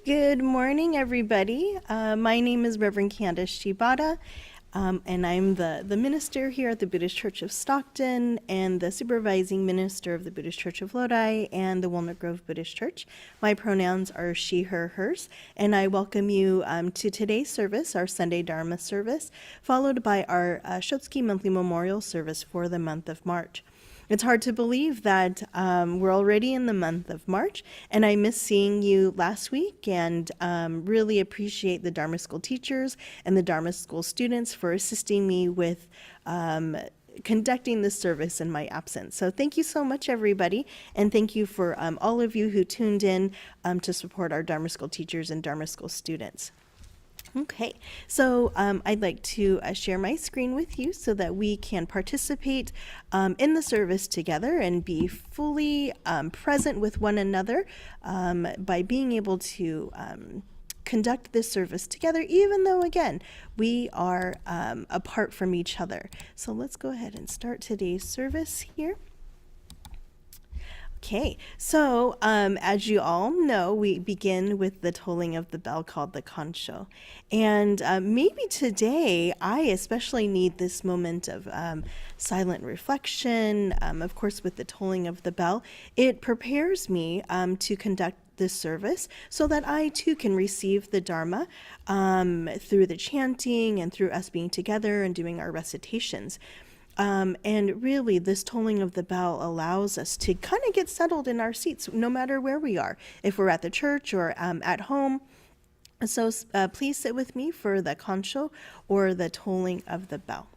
Good morning, everybody. My name is Reverend Candace Shibata, and I'm the minister here at the Buddhist Church of Stockton and the supervising minister of the Buddhist Church of Lodi and the Walnut Grove Buddhist Church. My pronouns are she, her, hers, and I welcome you to today's service, our Sunday Dharma service, followed by our Shotsuki monthly memorial service for the month of March. It's hard to believe that we're already in the month of March, and I missed seeing you last week and really appreciate the Dharma School teachers and the Dharma School students for assisting me with conducting this service in my absence. So thank you so much, everybody, and thank you for all of you who tuned in to support our Dharma School teachers and Dharma School students. Okay, so I'd like to share my screen with you so that we can participate in the service together and be fully present with one another by being able to conduct this service together, even though, again, we are apart from each other. So let's go ahead and start today's service here. Okay, so as you all know, we begin with the tolling of the bell called the Kansho. And maybe today, I especially need this moment of silent reflection. Of course, with the tolling of the bell, it prepares me to conduct this service so that I too can receive the Dharma through the chanting and through us being together and doing our recitations. And really, this tolling of the bell allows us to kind of get settled in our seats, no matter where we are, if we're at the church or at home. So please sit with me for the kansho, or the tolling of the bell.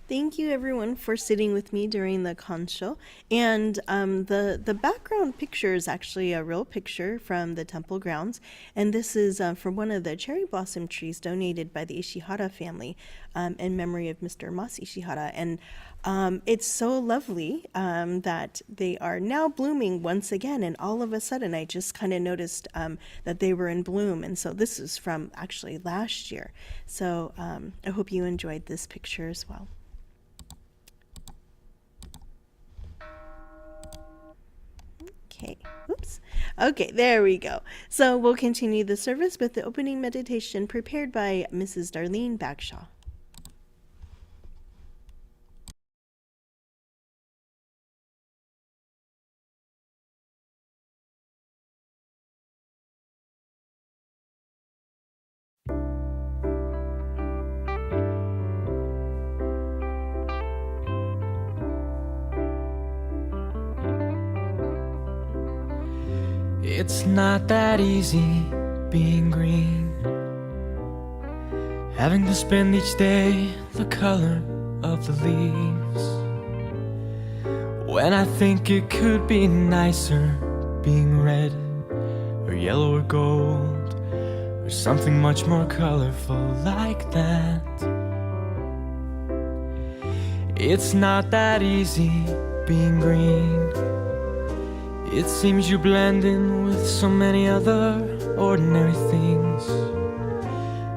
Thank you, everyone, for sitting with me during the kansho. And the background picture is actually a real picture from the temple grounds. And this is from one of the cherry blossom trees donated by the Ishihara family in memory of Mr. Mas Ishihara. And it's so lovely that they are now blooming once again. And all of a sudden, I just kind of noticed that they were in bloom. And so this is from actually last year. So I hope you enjoyed this picture as well. Okay, oops. Okay, there we go. So we'll continue the service with the opening meditation prepared by Mrs. Darlene Bagshaw. It's not that easy being green, having to spend each day the color of the leaves, when I think it could be nicer being red or yellow or gold, or something much more colorful like that. It's not that easy being green. It seems you blend in with so many other ordinary things,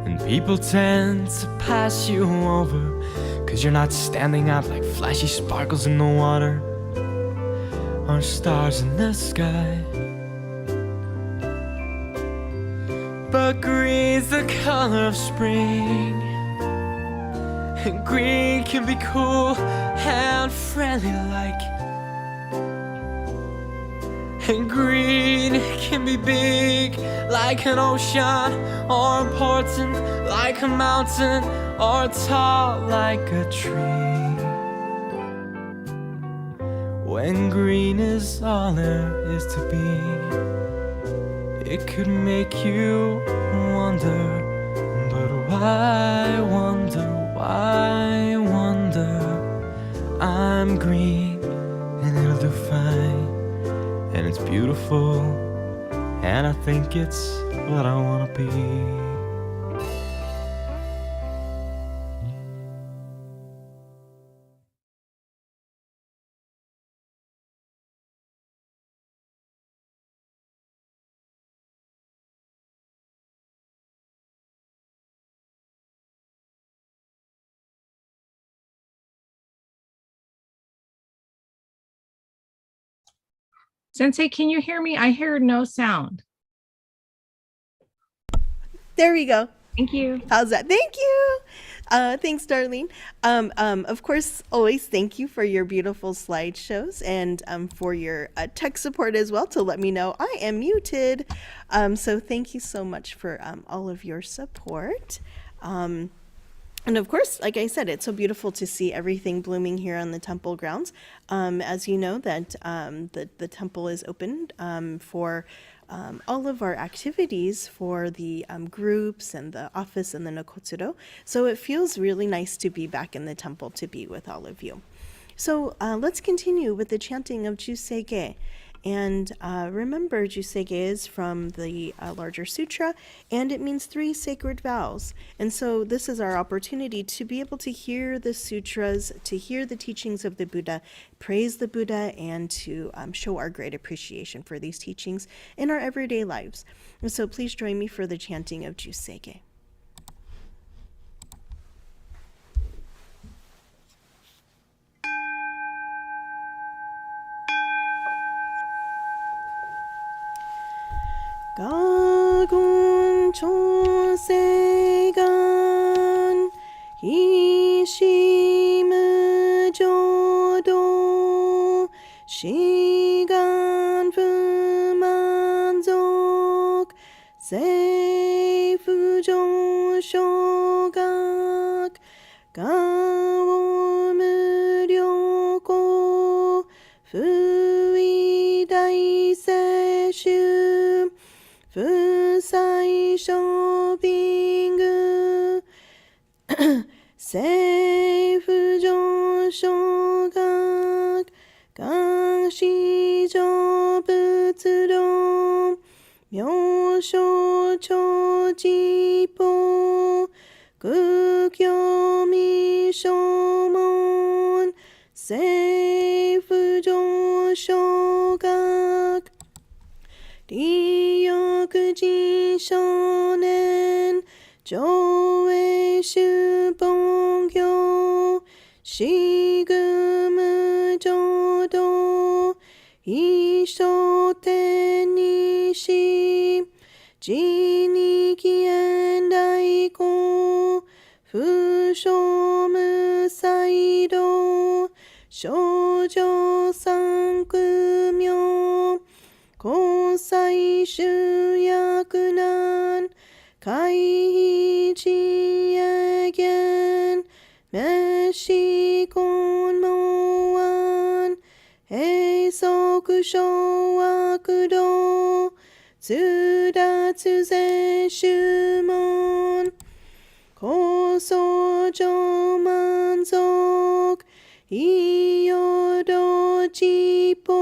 and people tend to pass you over, 'cause you're not standing out like flashy sparkles in the water or stars in the sky. But green's the color of spring, and green can be cool and friendly like. And green can be big like an ocean, or important like a mountain, or tall like a tree. When green is all there is to be, it could make you wonder, but why wonder, why wonder? I'm green and it'll do fine, and it's beautiful, and I think it's what I wanna be. Sensei, can you hear me? I hear no sound. There we go. Thank you. How's that? Thank you. Thanks, Darlene. Of course, always thank you for your beautiful slideshows, and for your tech support as well to let me know I am muted. So thank you so much for all of your support. And of course, like I said, it's so beautiful to see everything blooming here on the temple grounds. As you know, that the temple is open for all of our activities for the groups and the office and the Nokotsuro. So it feels really nice to be back in the temple to be with all of you. So let's continue with the chanting of Jusei-ge. And remember, Jusei-ge is from the larger sutra, and it means 3 sacred vows. And so this is our opportunity to be able to hear the sutras, to hear the teachings of the Buddha, praise the Buddha, and to show our great appreciation for these teachings in our everyday lives. And so please join me for the chanting of Jusei-ge. Gagon chosegan hishimu jodo shigan fumanzok seifu joshogak gao muryoko fui daiseshu Fusai shopping Seifu Joshogak Gashi Jobutsuro Myosho Chojipo Gukyo Mishomon Seifu Joshogak Ryokuji shonen Joei shubongyo Shigumu jodo Ishoten nishi Jiniki and Aiko Fushomu saido Shoujo sankumyo Kosai shuyakunan Kaiichi again Meshi konmoan Eisoku showakudo Tsudatsuze shumon Kosojo manzok Iyodo jipo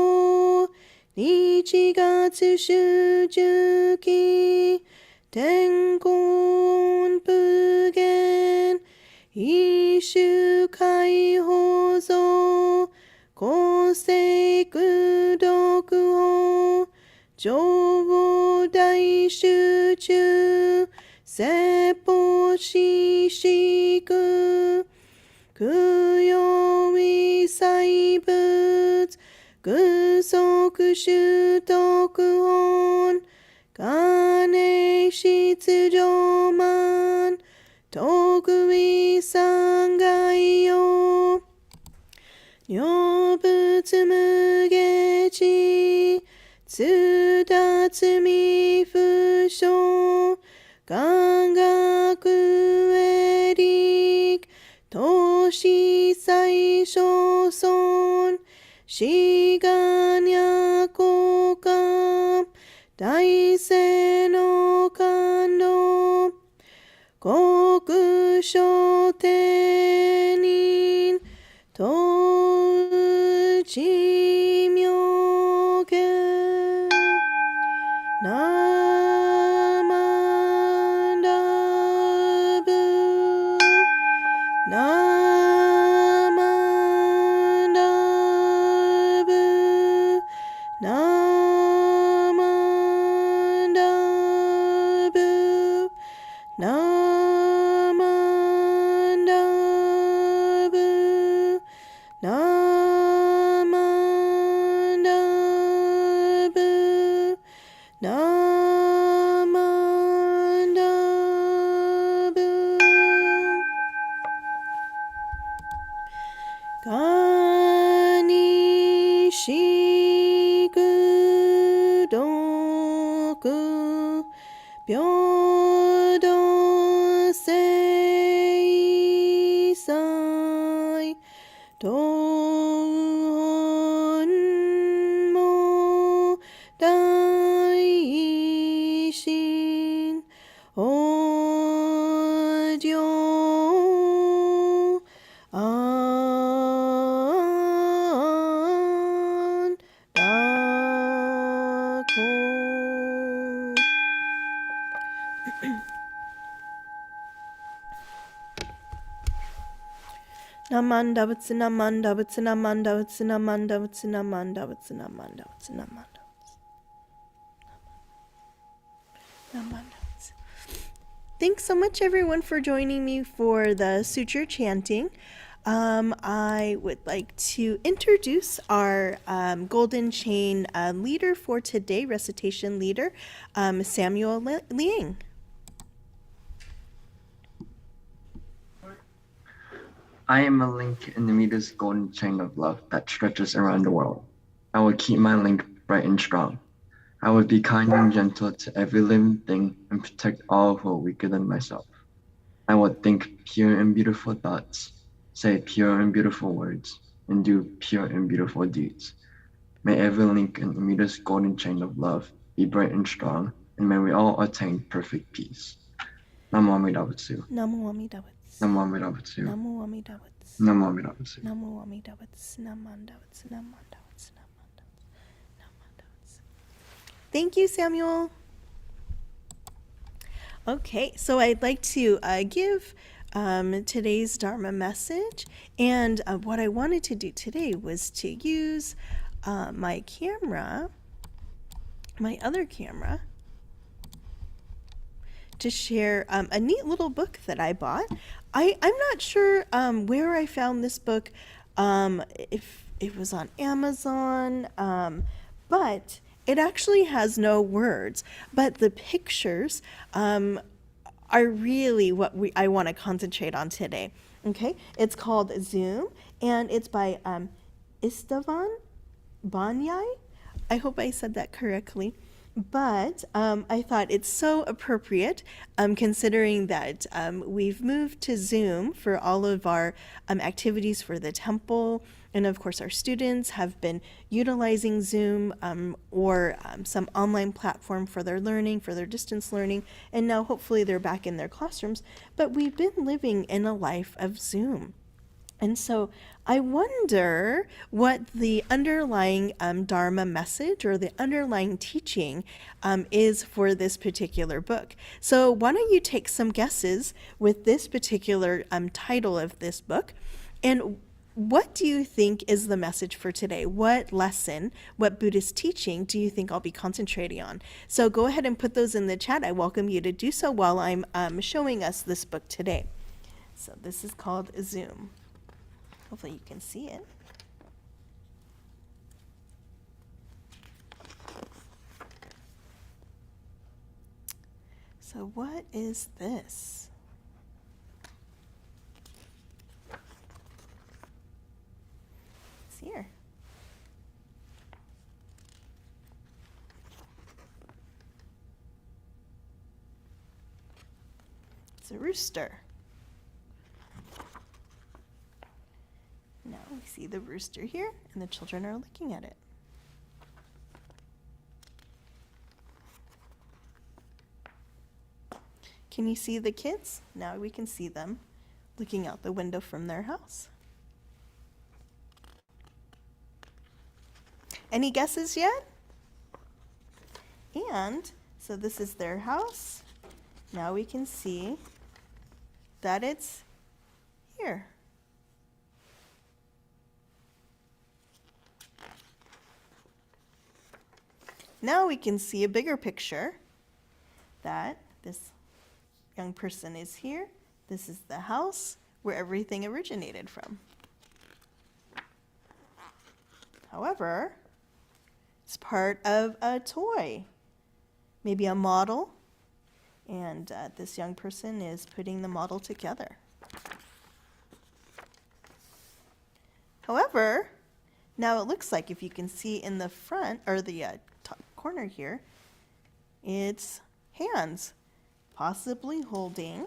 1月集中期天候音符源一周解放像公正駆読法情報大集中説法ししく供養微細物具足習得本金出場満特異三概要女仏無下地通達未不詳感覚エリック投資最小損志願や交換大勢の感動国書天人当地妙見ナマンダブナマンダブナマンダブナマンダブナマンダブナマンダブガニシグドク平等正祭東本も大神お上安楽ナマンダブツナマンダブツナマンダブツナマンダブツナマンダブツナマンダブツナマンダブツナマンダブツ Thanks so much everyone for joining me for the suture chanting. I would like to introduce our Golden Chain leader for today, recitation leader, Samuel Liang. I am a link in the Meter's golden chain of love that stretches around the world. I will keep my link bright and strong. I will be kind and gentle to every living thing and protect all who are weaker than myself. I will think pure and beautiful thoughts, say pure and beautiful words, and do pure and beautiful deeds. May every link in the Meter's golden chain of love be bright and strong, and may we all attain perfect peace. Namo Amida Butsu. Namo Amida Butsu. Namo Amida Butsu. Namo Amida Butsu. Namo Amida Butsu. Namo Amida Butsu. Namanda Butsu. Namanda Butsu. Namanda Butsu. Namanda Butsu. Thank you, Samuel. Okay, so I'd like to give today's Dharma message, and what I wanted to do today was to use my camera, my other camera, to share a neat little book that I bought. I'm not sure where I found this book, if it was on Amazon, but it actually has no words, but the pictures are really what I want to concentrate on today. Okay, it's called Zoom, and it's by Istvan Banyai. I hope I said that correctly. But I thought it's so appropriate, considering that we've moved to Zoom for all of our activities for the temple. And of course, our students have been utilizing Zoom or some online platform for their learning, for their distance learning. And now hopefully they're back in their classrooms. But we've been living in a life of Zoom. And so I wonder what the underlying Dharma message or the underlying teaching is for this particular book. So why don't you take some guesses with this particular title of this book? And what do you think is the message for today? What lesson, what Buddhist teaching do you think I'll be concentrating on? So go ahead and put those in the chat. I welcome you to do so while I'm showing us this book today. So this is called Zoom. Hopefully you can see it. So what is this? It's here. It's a rooster. Now we see the rooster here, and the children are looking at it. Can you see the kids? Now we can see them looking out the window from their house. Any guesses yet? And so this is their house. Now we can see that it's here. Now we can see a bigger picture that this young person is here. This is the house where everything originated from. However, it's part of a toy, maybe a model, and this young person is putting the model together. However, now it looks like if you can see in the front, or the top corner here, it's hands, possibly holding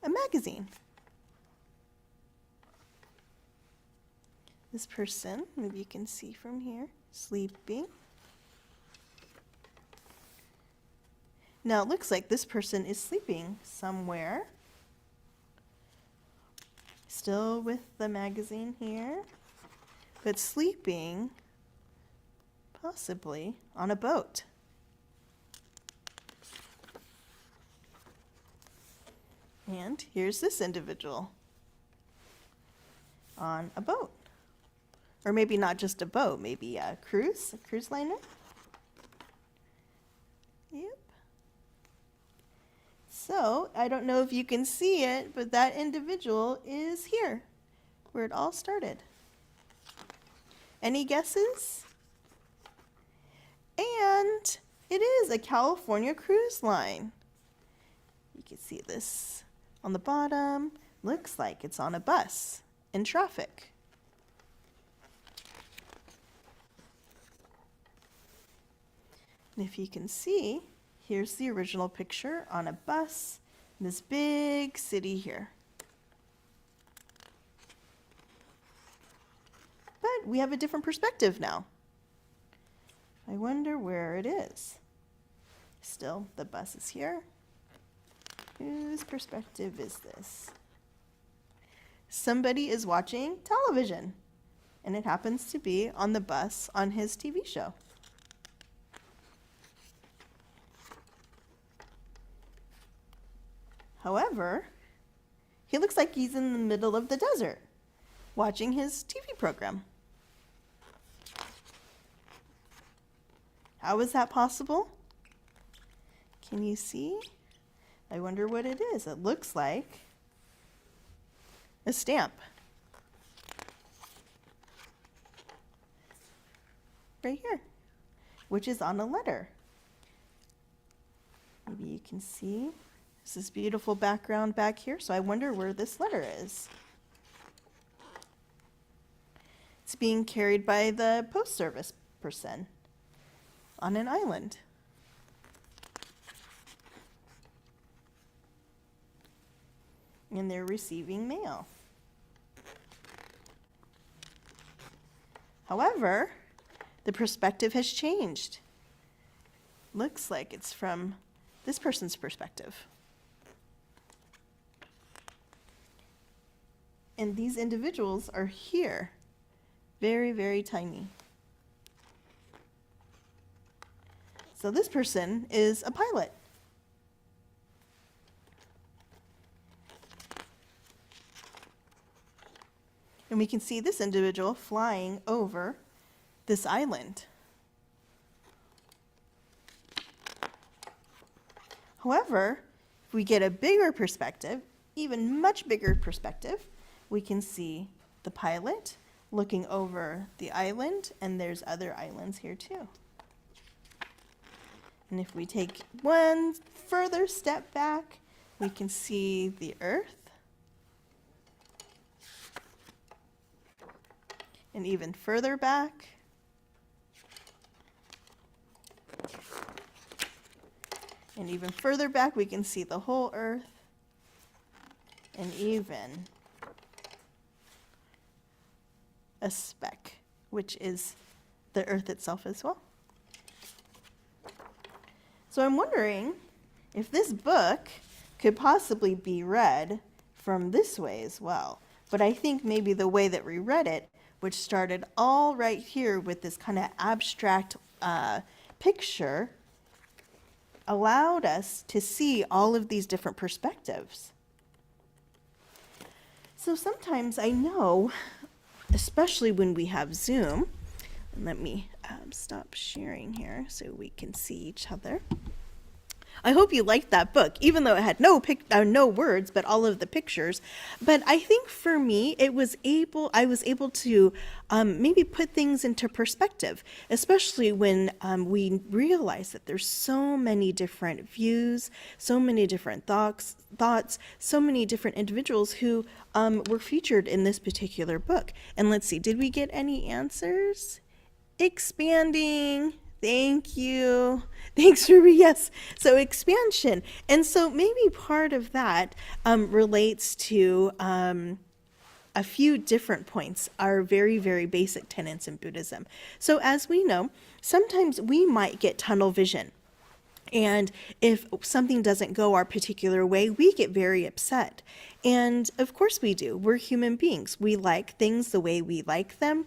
a magazine. This person, maybe you can see from here, sleeping. Now it looks like this person is sleeping somewhere, still with the magazine here, but sleeping possibly on a boat. And here's this individual on a boat. Or maybe not just a boat, maybe a cruise liner. Yep. So, I don't know if you can see it, but that individual is here, where it all started. Any guesses? And it is a California cruise line. You can see this on the bottom. Looks like it's on a bus in traffic. And if you can see, here's the original picture on a bus in this big city here. But we have a different perspective now. I wonder where it is. Still, the bus is here. Whose perspective is this? Somebody is watching television, and it happens to be on the bus on his TV show. However, he looks like he's in the middle of the desert, watching his TV program. How is that possible? Can you see? I wonder what it is. It looks like a stamp. Right here, which is on a letter. Maybe you can see. This is beautiful background back here, so I wonder where this letter is. It's being carried by the post service person on an island. And they're receiving mail. However, the perspective has changed. Looks like it's from this person's perspective. And these individuals are here. Very, very tiny. So this person is a pilot. And we can see this individual flying over this island. However, if we get a bigger perspective, even much bigger perspective, we can see the pilot looking over the island, and there's other islands here too. And if we take one further step back, we can see the Earth. And even further back, and even further back, we can see the whole Earth, and even a speck, which is the Earth itself as well. So I'm wondering if this book could possibly be read from this way as well. But I think maybe the way that we read it, which started all right here with this kind of abstract picture, allowed us to see all of these different perspectives. So sometimes I know, especially when we have Zoom, and let me stop sharing here so we can see each other. I hope you liked that book, even though it had no words, but all of the pictures. But I think for me, I was able to maybe put things into perspective, especially when we realize that there's so many different views, so many different thoughts, so many different individuals who were featured in this particular book. And let's see, did we get any answers? Expanding. Thank you. Thanks, Ruby. Yes. So expansion. And so maybe part of that relates to a few different points, are very, very basic tenets in Buddhism. So as we know, sometimes we might get tunnel vision. And if something doesn't go our particular way, we get very upset. And of course we do. We're human beings. We like things the way we like them.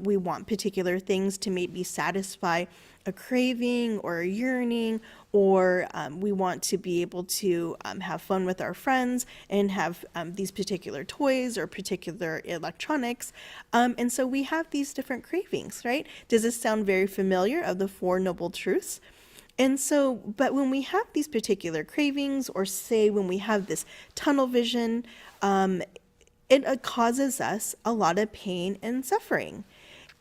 We want particular things to maybe satisfy a craving or a yearning, or we want to be able to have fun with our friends and have these particular toys or particular electronics. And so we have these different cravings, right? Does this sound very familiar of the Four Noble Truths? And so, but when we have these particular cravings, or say when we have this tunnel vision, it causes us a lot of pain and suffering.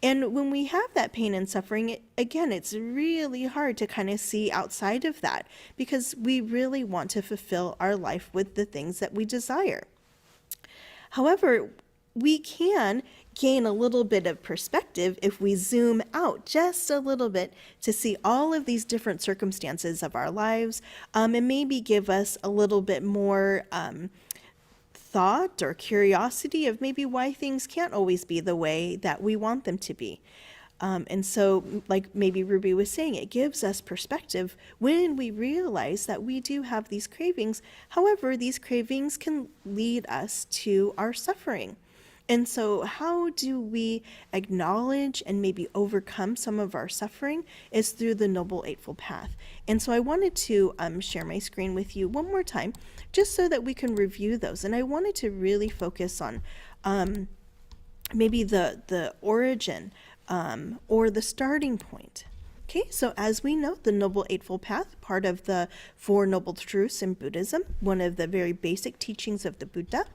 And when we have that pain and suffering, it's really hard to kind of see outside of that, because we really want to fulfill our life with the things that we desire. However, we can gain a little bit of perspective if we zoom out just a little bit to see all of these different circumstances of our lives, and maybe give us a little bit more thought or curiosity of maybe why things can't always be the way that we want them to be. And so, like maybe Ruby was saying, it gives us perspective when we realize that we do have these cravings. However, these cravings can lead us to our suffering. And so how do we acknowledge and maybe overcome some of our suffering is through the Noble Eightfold Path. And so I wanted to share my screen with you one more time, just so that we can review those. And I wanted to really focus on maybe the origin or the starting point. Okay, so as we know, the Noble Eightfold Path, part of the Four Noble Truths in Buddhism, one of the very basic teachings of the Buddha.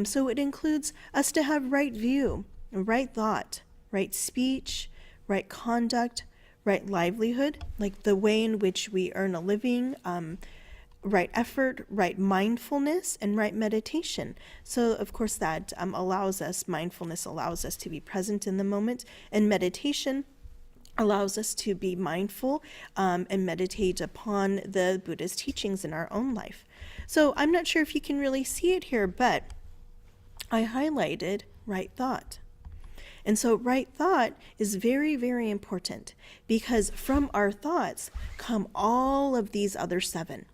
So it includes us to have right view, right thought, right speech, right conduct, right livelihood, like the way in which we earn a living, right effort, right mindfulness, and right meditation. So of course that mindfulness allows us to be present in the moment, and meditation allows us to be mindful and meditate upon the Buddha's teachings in our own life. So I'm not sure if you can really see it here, but I highlighted right thought. And so right thought is very, very important, because from our thoughts come all of these other seven.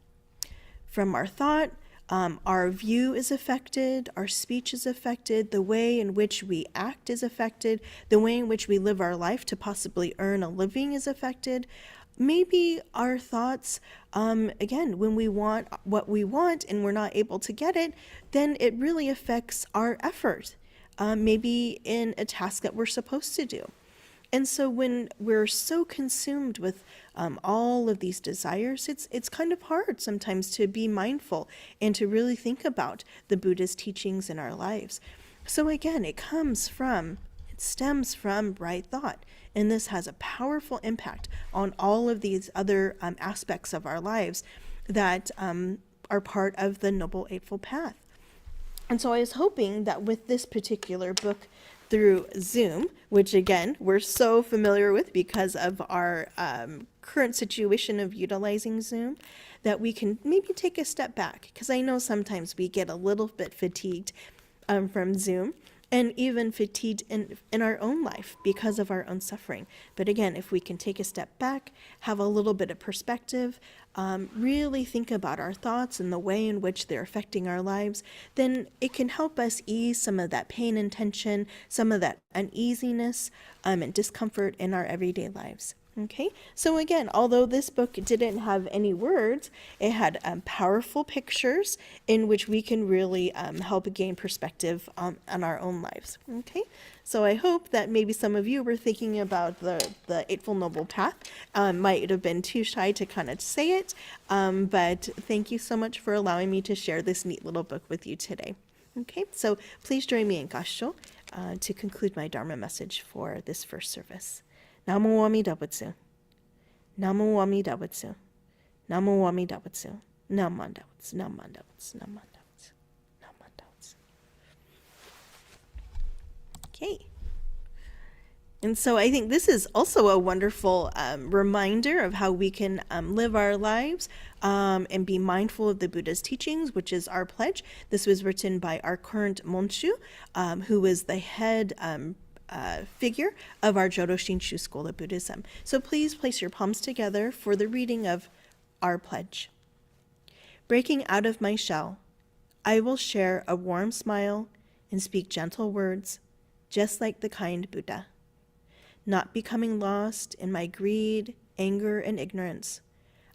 From our thought, Our view is affected, our speech is affected, the way in which we act is affected, the way in which we live our life to possibly earn a living is affected. Maybe our thoughts, again, when we want what we want and we're not able to get it, then it really affects our effort, maybe in a task that we're supposed to do. And so when we're so consumed with all of these desires, it's kind of hard sometimes to be mindful and to really think about the Buddha's teachings in our lives. So again, it stems from right thought. And this has a powerful impact on all of these other aspects of our lives that are part of the Noble Eightfold Path. And so I was hoping that with this particular book through Zoom, which again, we're so familiar with because of our current situation of utilizing Zoom, that we can maybe take a step back, because I know sometimes we get a little bit fatigued from Zoom, and even fatigued in our own life because of our own suffering. But again, if we can take a step back, have a little bit of perspective, really think about our thoughts and the way in which they're affecting our lives, then it can help us ease some of that pain and tension, some of that uneasiness and discomfort in our everyday lives. Okay, so again, although this book didn't have any words, it had powerful pictures in which we can really help gain perspective on our own lives. Okay, so I hope that maybe some of you were thinking about the Eightfold Noble Path, might have been too shy to kind of say it, but thank you so much for allowing me to share this neat little book with you today. Okay, so please join me in Gassho to conclude my Dharma message for this first service. Namo Amida Butsu. Namo Amida Butsu. Namo Amida Butsu. Namanda Butsu. Namanda Butsu. Namanda Butsu. Namanda Butsu. Okay. And so I think this is also a wonderful reminder of how we can live our lives and be mindful of the Buddha's teachings, which is our pledge. This was written by our current Monshu, who is the head figure of our Jodo Shinshu school of Buddhism. So please place your palms together for the reading of our pledge. Breaking out of my shell, I will share a warm smile and speak gentle words, just like the kind Buddha. Not becoming lost in my greed, anger, and ignorance,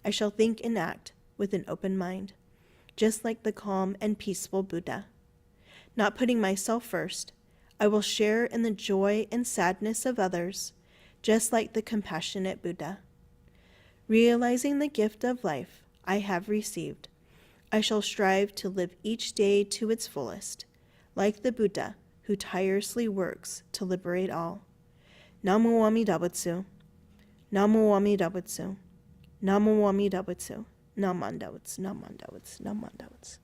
I shall think and act with an open mind, just like the calm and peaceful Buddha. Not putting myself first, I will share in the joy and sadness of others, just like the compassionate Buddha. Realizing the gift of life I have received, I shall strive to live each day to its fullest, like the Buddha who tirelessly works to liberate all. Namo Amida Butsu. Namo Amida Butsu. Namo Amida Butsu. Namanda Butsu. Namanda Butsu. Namanda Butsu.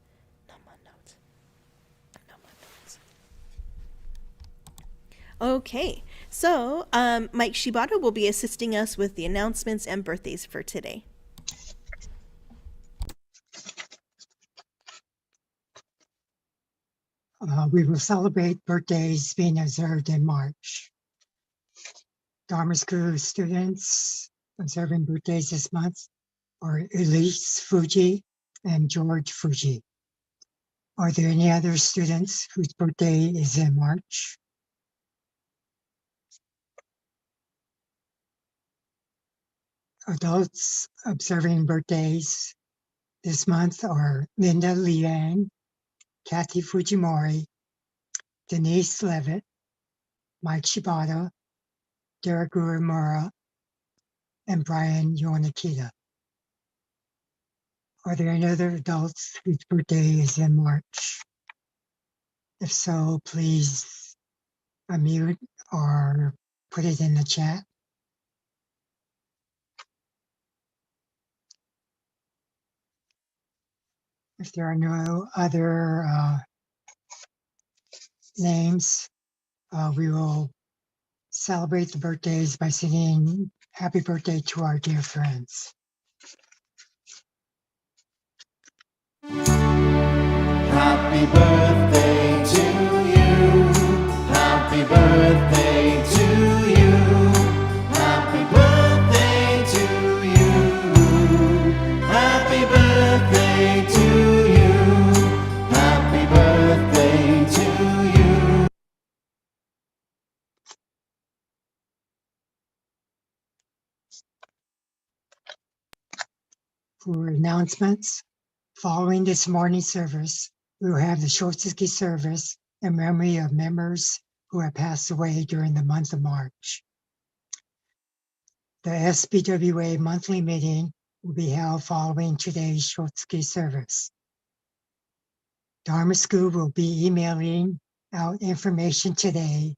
Okay, so Mike Shibata will be assisting us with the announcements and birthdays for today. We will celebrate birthdays being observed in March. Dharma School students observing birthdays this month are Elise Fuji and George Fuji. Are there any other students whose birthday is in March? Adults observing birthdays this month are Linda Liang, Kathy Fujimori, Denise Levitt, Mike Shibata, Derek Uemura, and Brian Yonikita. Are there any other adults whose birthday is in March? If so, please unmute or put it in the chat. If there are no other names, we will celebrate the birthdays by singing happy birthday to our dear friends. Happy birthday to you. Happy birthday to you. Happy birthday to you. Happy birthday to you. For announcements, following this morning's service, we will have the Shotsuki service in memory of members who have passed away during the month of March. The SBWA monthly meeting will be held following today's Shotsuki service. Dharma School will be emailing out information today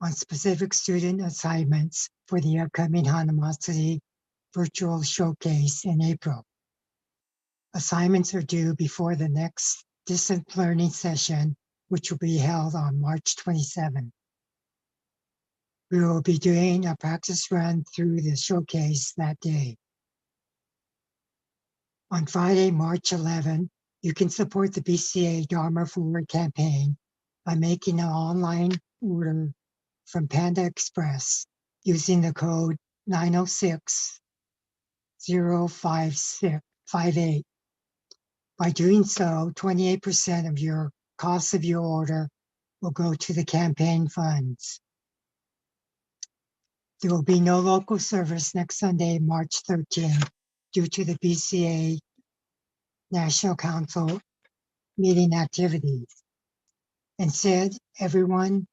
on specific student assignments for the upcoming Hanamatsuri virtual showcase in April. Assignments are due before the next distance learning session, which will be held on March 27. We will be doing a practice run through the showcase that day. On Friday, March 11, you can support the BCA Dharma Forward campaign by making an online order from Panda Express using the code 906-05658. By doing so, 28% of your cost of your order will go to the campaign funds. There will be no local service next Sunday, March 13th, due to the BCA National Council meeting activities. Instead, everyone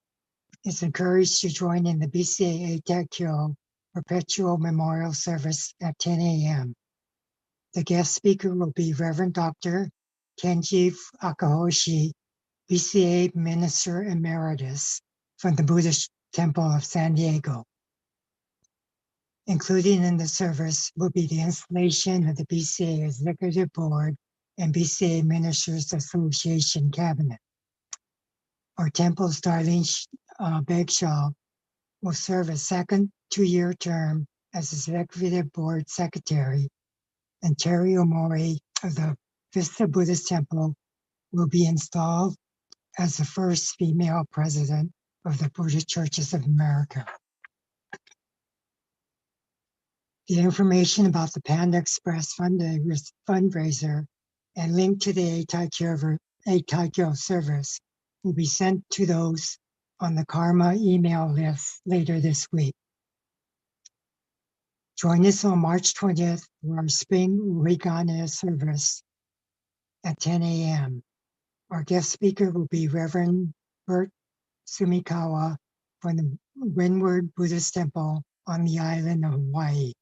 is encouraged to join in the BCA Eitakyo Perpetual Memorial Service at 10 a.m. The guest speaker will be Reverend Dr. Kenji Akahoshi, BCA Minister Emeritus from the Buddhist Temple of San Diego. Included in the service will be the installation of the BCA Executive Board and BCA Ministers Association Cabinet. Our temple's Darlene Bagshaw will serve a second two-year term as Executive Board Secretary, and Terry Omori of the Vista Buddhist Temple will be installed as the first female president of the Buddhist Churches of America. The information about the Panda Express fundraiser and link to the Eitakyo service will be sent to those on the Karma email list later this week. Join us on March 20th for our spring Uegane service at 10 a.m. Our guest speaker will be Reverend Bert Sumikawa from the Windward Buddhist Temple on the island of Hawaii.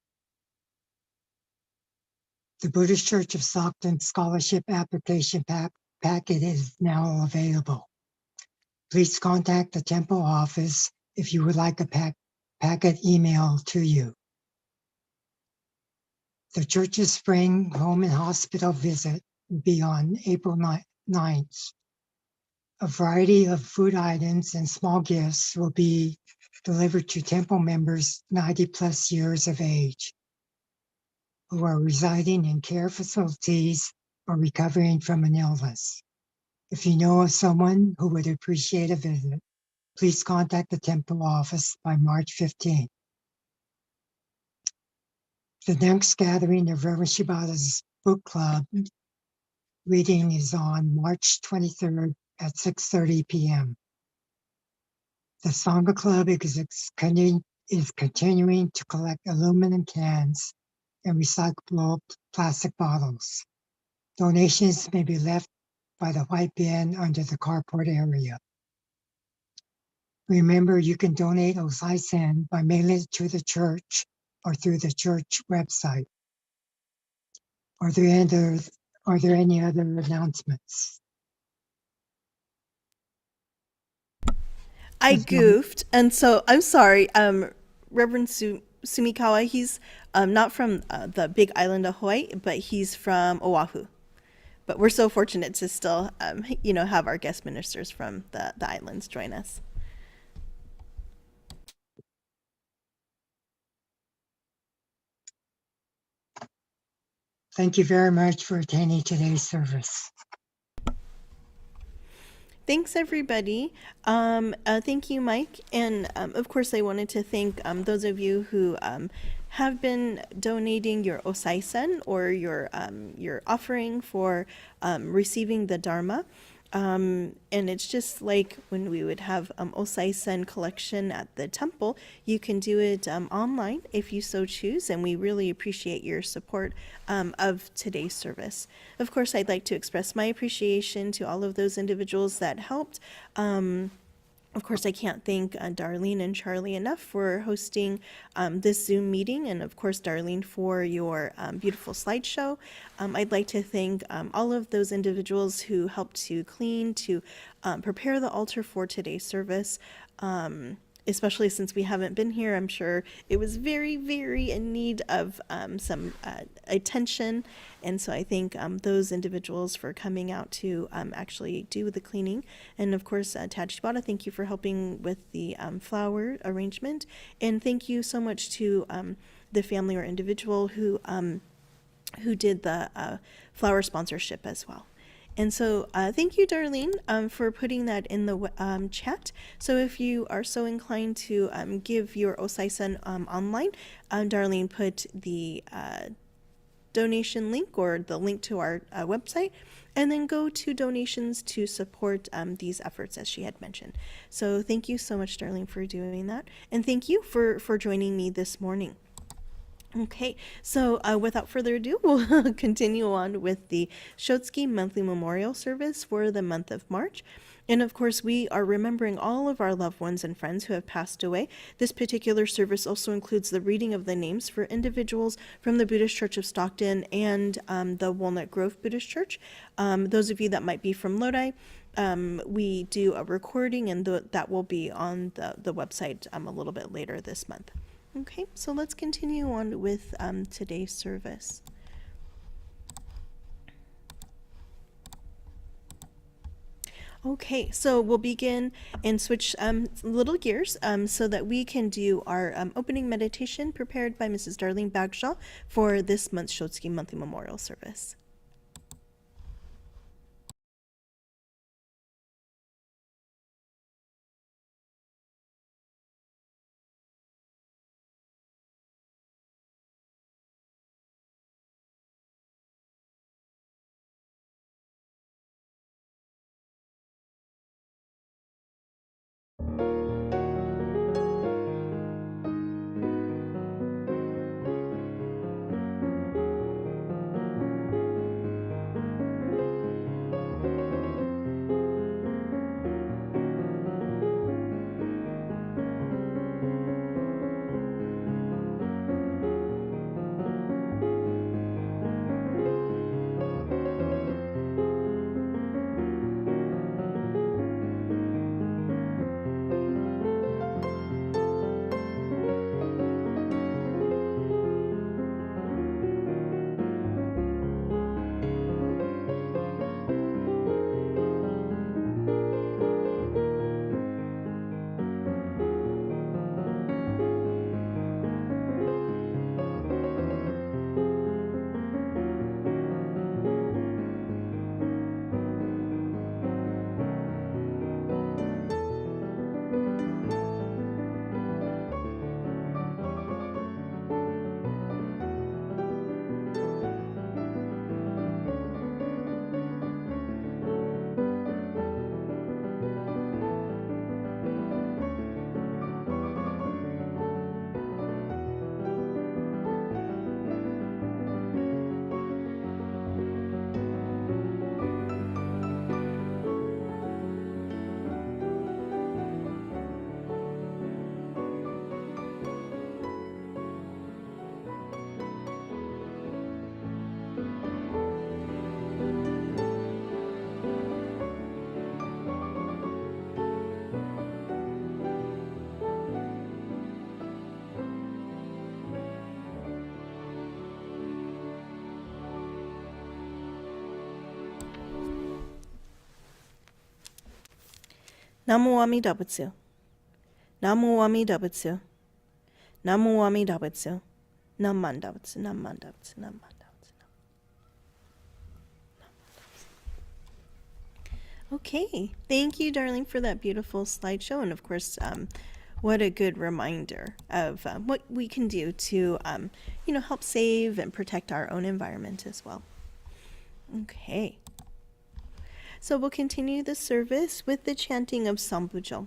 The Buddhist Church of Stockton Scholarship Application Packet is now available. Please contact the temple office if you would like a packet emailed to you. The church's spring home and hospital visit will be on April 9th. A variety of food items and small gifts will be delivered to temple members 90 plus years of age who are residing in care facilities or recovering from an illness. If you know of someone who would appreciate a visit, please contact the temple office by March 15th. The next gathering of Reverend Shibata's book club reading is on March 23rd at 6:30 p.m. The Sangha Club is continuing to collect aluminum cans and recyclable plastic bottles. Donations may be left by the white bin under the carport area. Remember, you can donate Osai-sen by mailing it to the church or through the church website. Are there any other announcements? I goofed, and so I'm sorry. Reverend Sumikawa, he's not from the big island of Hawaii, but he's from Oahu. But we're so fortunate to still, have our guest ministers from the islands join us. Thank you very much for attending today's service. Thanks, everybody. Thank you, Mike. And of course, I wanted to thank those of you who have been donating your osai-sen or your offering for receiving the Dharma. And it's just like when we would have Osai-sen collection at the temple, you can do it online if you so choose, and we really appreciate your support of today's service. Of course, I'd like to express my appreciation to all of those individuals that helped. Of course, I can't thank Darlene and Charlie enough for hosting this Zoom meeting, and of course, Darlene, for your beautiful slideshow. I'd like to thank all of those individuals who helped to clean, to prepare the altar for today's service. Especially since we haven't been here, I'm sure it was very, very in need of some attention. And so I thank those individuals for coming out to actually do the cleaning. And of course, Tad Shibata, thank you for helping with the flower arrangement. And thank you so much to the family or individual who did the flower sponsorship as well. And so thank you, Darlene, for putting that in the chat. So if you are so inclined to give your Osai-sen online, Darlene put the donation link or the link to our website, and then go to donations to support these efforts, as she had mentioned. So thank you so much, Darlene, for doing that. And thank you for joining me this morning. Okay, so without further ado, we'll continue on with the Shotsuki Monthly Memorial Service for the month of March. And of course, we are remembering all of our loved ones and friends who have passed away. This particular service also includes the reading of the names for individuals from the Buddhist Church of Stockton and the Walnut Grove Buddhist Church. Those of you that might be from Lodi, we do a recording, and that will be on the website a little bit later this month. Okay, so let's continue on with today's service. Okay, so we'll begin and switch little gears so that we can do our opening meditation prepared by Mrs. Darlene Bagshaw for this month's Shotsuki Monthly Memorial Service. Namu Amida Butsu. Namu Amida Butsu. Namu Amida Butsu. Namanda Butsu. Namanda Butsu. Namanda Butsu. Okay, thank you, darling, for that beautiful slideshow, and of course, what a good reminder of what we can do to, help save and protect our own environment as well. Okay. So we'll continue the service with the chanting of Sambujo.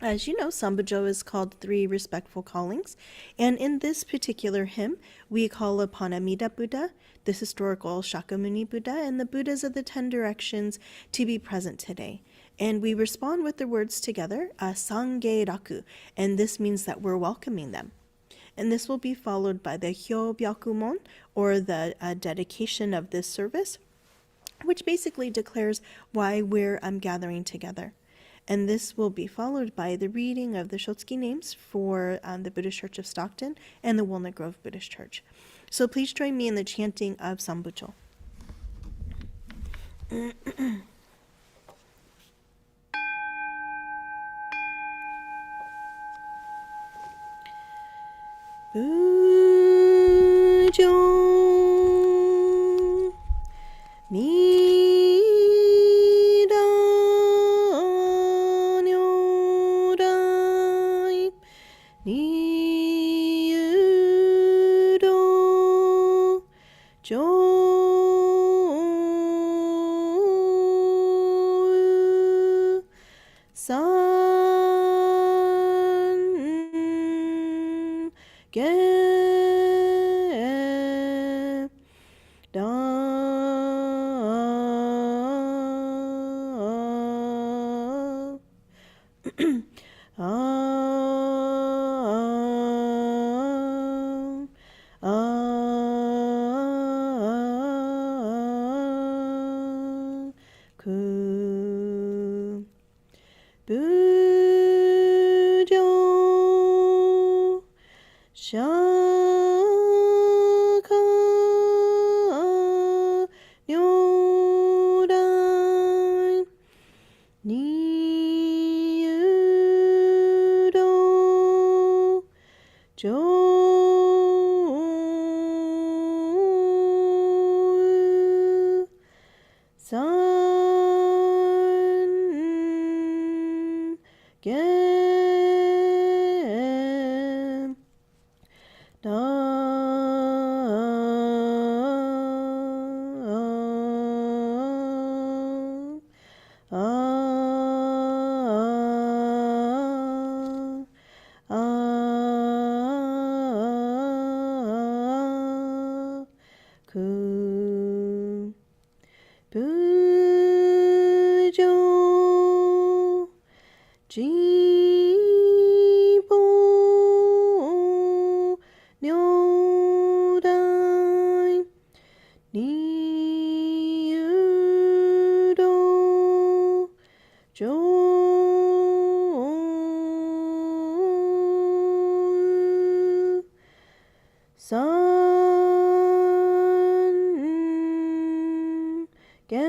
As you know, Sambujo is called Three Respectful Callings, and in this particular hymn, we call upon Amida Buddha, the historical Shakyamuni Buddha, and the Buddhas of the 10 directions to be present today. And we respond with the words together, Sange Raku, and this means that we're welcoming them. And this will be followed by the Hyo Byakumon, or the dedication of this service, which basically declares why we're gathering together. And this will be followed by the reading of the Shotsuki names for the Buddhist Church of Stockton and the Walnut Grove Buddhist Church. So please join me in the chanting of Sambucho. Bujo Mida Nyorai Niudo Jo San Ge Da Ku Bujo Shaka Nyorai Niudo Jo San Ge Ku Bujo Jibo Nyorai Niudo Jo San Ge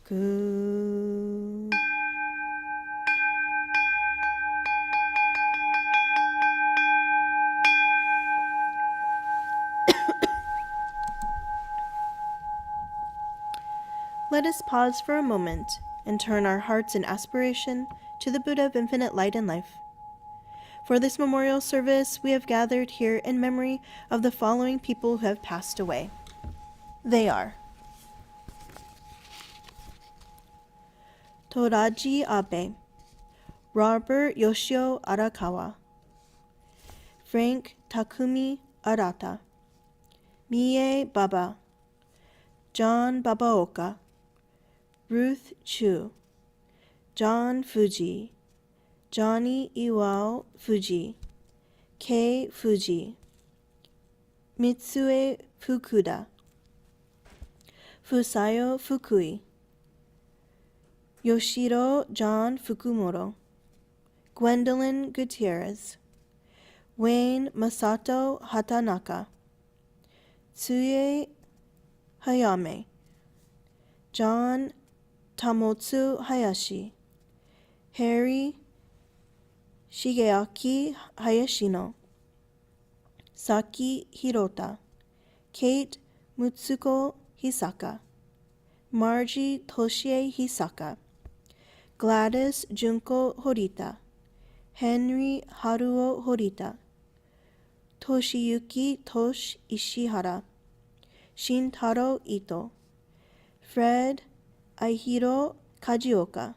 Ku Let us pause for a moment and turn our hearts in aspiration to the Buddha of infinite light and life. For this memorial service, we have gathered here in memory of the following people who have passed away. They are Toraji Abe, Robert Yoshio Arakawa, Frank Takumi Arata, Mie Baba, John Babaoka, Ruth Chu, John Fuji, Johnny Iwao Fuji, Kei Fuji, Mitsue Fukuda, Fusayo Fukui, Yoshiro John Fukumuro, Gwendolyn Gutierrez, Wayne Masato Hatanaka, Tsuye Hayame, John Tamotsu Hayashi, Harry Shigeaki Hayashino, Saki Hirota, Kate Mutsuko Hisaka, Margie Toshie Hisaka, Gladys Junko Horita, Henry Haruo Horita, Toshiyuki Tosh Ishihara, Shintaro Ito, Fred Aihiro Kajioka,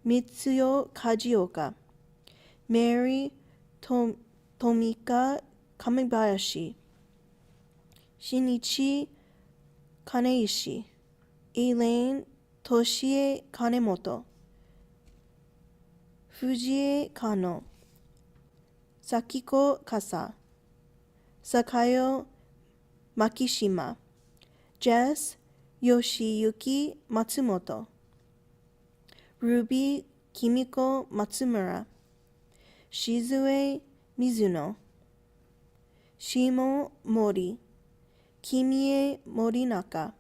Mitsuyo Kajioka, Mary Tomika Kamibayashi, Shinichi Kaneishi, Elaine Toshie Kanemoto, Fujie Kano, Sakiko Kasa, Sakayo Makishima, Jess Yoshiyuki Matsumoto, Ruby Kimiko Matsumura, Shizue Mizuno, Shimo Mori, Kimie Morinaka,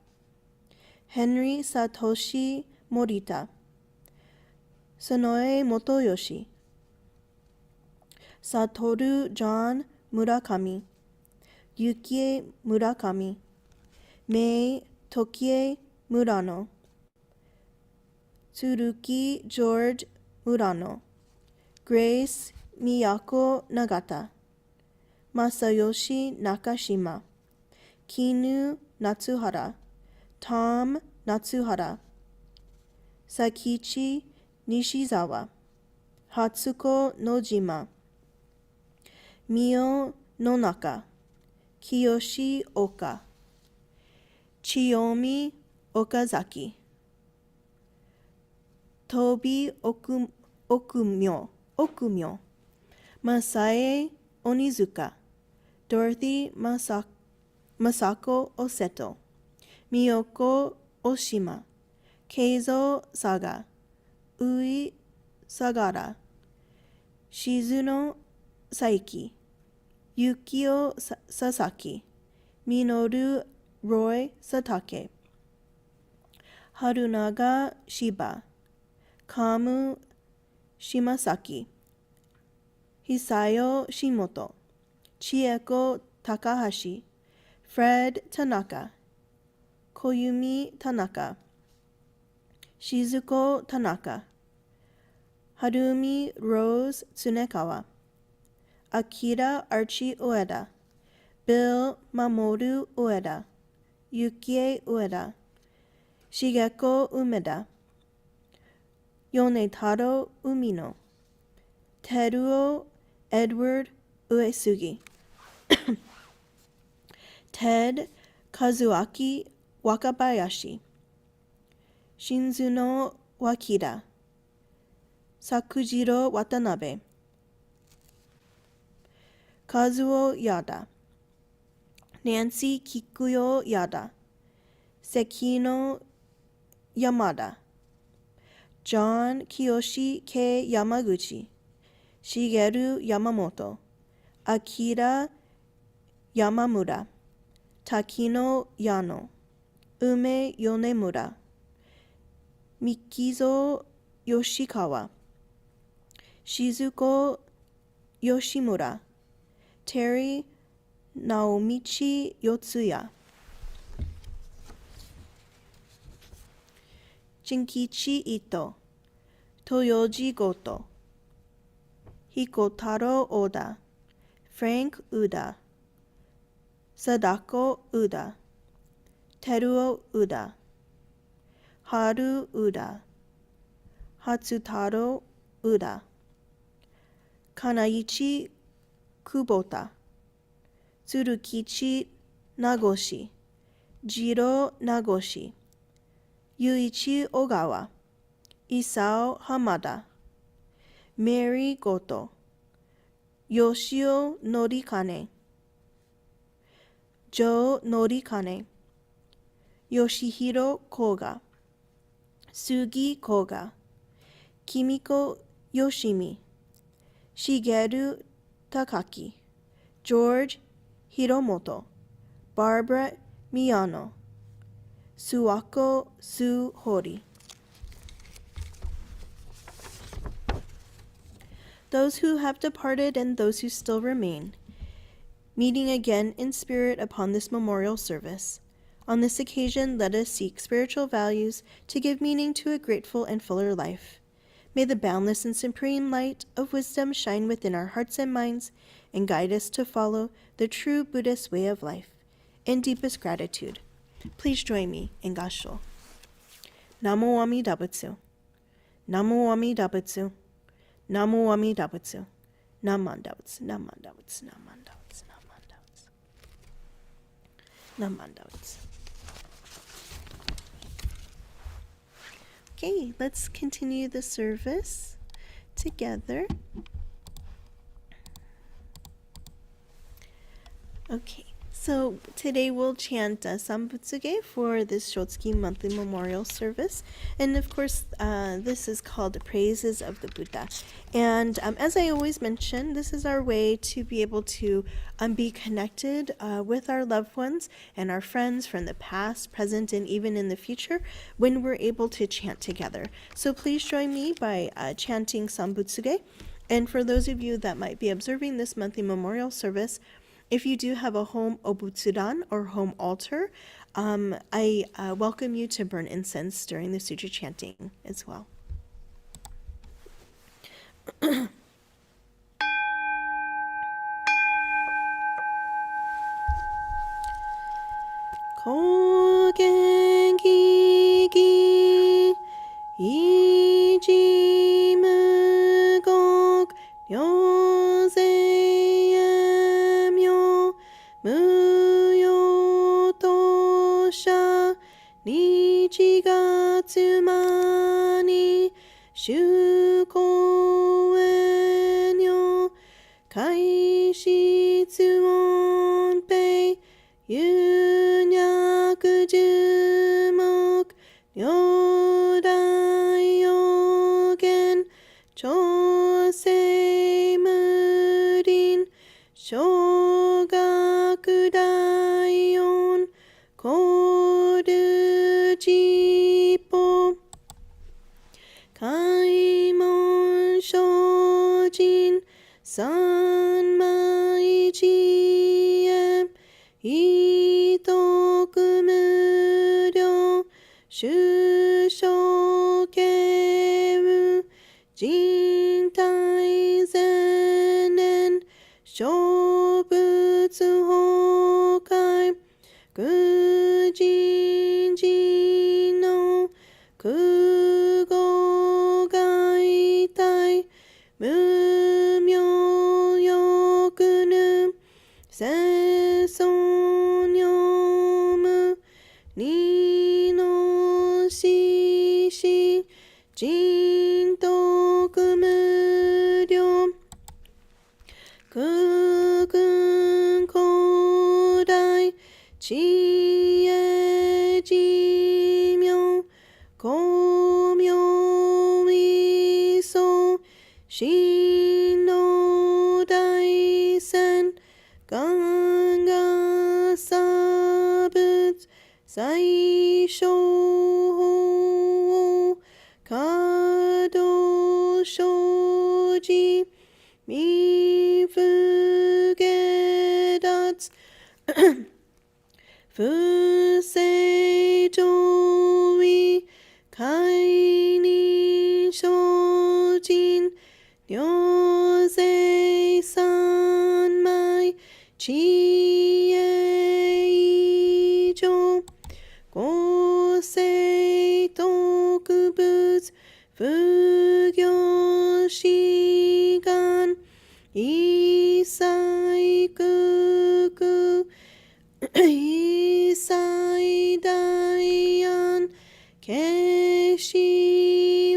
Henry Satoshi Morita, Sonoe Motoyoshi, Satoru John Murakami, Yukie Murakami, Mei Tokie Murano, Tsuruki George Murano, Grace Miyako Nagata, Masayoshi Nakashima, Kinu Natsuhara, Tom Natsuhara, Sakichi Nishizawa, Hatsuko Nojima, Mio Nonaka, Kiyoshi Oka, Chiyomi Okazaki, Tobi Okumyo, Masae Onizuka, Dorothy Masako Oseto, Miyoko Oshima, Keizo Saga, Ui Sagara, Shizuno Saiki, Yukio Sasaki, Minoru Roy Satake, Harunaga Shiba, Kamu Shimasaki, Hisayo Shimoto, Chieko Takahashi, Fred Tanaka, Koyumi Tanaka, Shizuko Tanaka, Harumi Rose Tsunekawa, Akira Archie Ueda, Bill Mamoru Ueda, Yukie Ueda, Shigeko Umeda, Yonetaro Umino, Teruo Edward Uesugi, Ted Kazuaki Wakabayashi, Shinzuno Wakida, Sakujiro Watanabe, Kazuo Yada, Nancy Kikuyo Yada, Sekino Yamada, John Kiyoshi K. Yamaguchi, Shigeru Yamamoto, Akira Yamamura, Takino Yano, Ume Yonemura, Mikizo Yoshikawa, Shizuko Yoshimura, Terry Naomichi Yotsuya, Shinkichi Ito, Toyoji Goto, Hikotaro Oda, Frank Uda, Sadako Uda, Teruo Uda, Haru Uda, Hatsutaro Uda, Kanaichi Kubota, Tsurukichi Nagoshi, Jiro Nagoshi, Yuichi Ogawa, Isao Hamada, Mary Goto, Yoshio Norikane, Joe Norikane, Yoshihiro Koga, Sugi Koga, Kimiko Yoshimi, Shigeru Takaki, George Hiromoto, Barbara Miyano, Suako Suhori. Those who have departed and those who still remain, meeting again in spirit upon this memorial service. On this occasion, let us seek spiritual values to give meaning to a grateful and fuller life. May the boundless and supreme light of wisdom shine within our hearts and minds and guide us to follow the true Buddhist way of life. In deepest gratitude, please join me in Gassho. Namo Amida Butsu. Namo Amida Butsu. Namo Amida Butsu. Namanda Butsu. Namanda Butsu. Namanda Butsu. Namanda Butsu. Namanda Butsu. Okay, let's continue the service together. Okay, so today we'll chant Sambutsuge for this Shotsuki monthly memorial service. And of course, this is called Praises of the Buddha. And as I always mention, this is our way to be able to be connected with our loved ones and our friends from the past, present, and even in the future when we're able to chant together. So please join me by chanting Sambutsuge. And for those of you that might be observing this monthly memorial service, if you do have a home obutsudan or home altar, I welcome you to burn incense during the sutra chanting as well. Kogen gigi iji mugok ryoze emyo muyo tosha nichiga tsumani shuko enyo kaishi tsuonpei yunyaku jumok nyodai yogen chosei murin shogaku daion koru jippo kaimon shojin sanmai jiem itoku muryo shushokeru jintai zenen shobutsu hokai kujinji no kugo gaitai mumyo yokunu sensonyomu nino shishi jintoku muryo Kukun kodai chie jimyo komyo iso shino daisen ganga sabut saisho kado shoji mi fugedatsu fusei joi kai ni shojin ryosei sanmai chie ijo gosei tokubutsu fugyo shigan isai kuku isai dayan keshi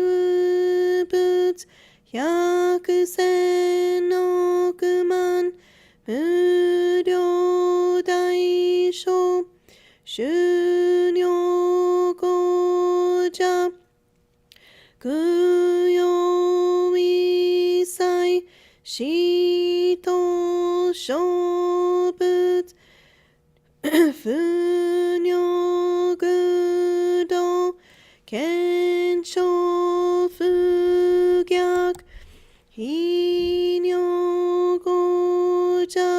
ubutsu hyakusen okuman muryo daisho shunyo goja kuyo isai shito shobutsu funyo gudo kensho fugyak hinyo goja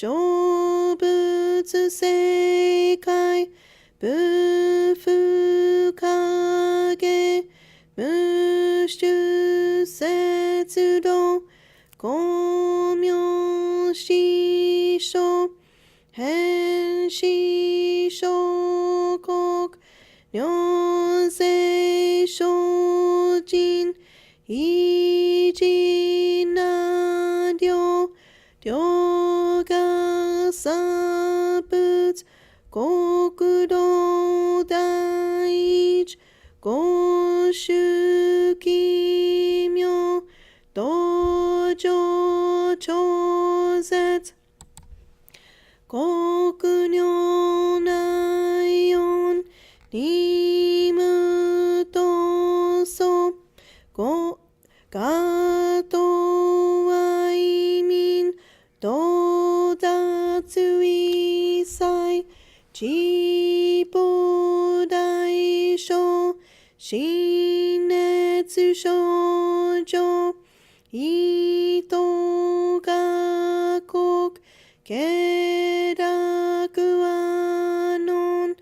小仏世界不不影無種節度光明師匠変死小国両世精進維持な量量が差仏国土第一五種奇妙道場超絶国領内音リムとそガトワイミン到達一切地母大小心熱症状糸が国気楽はのん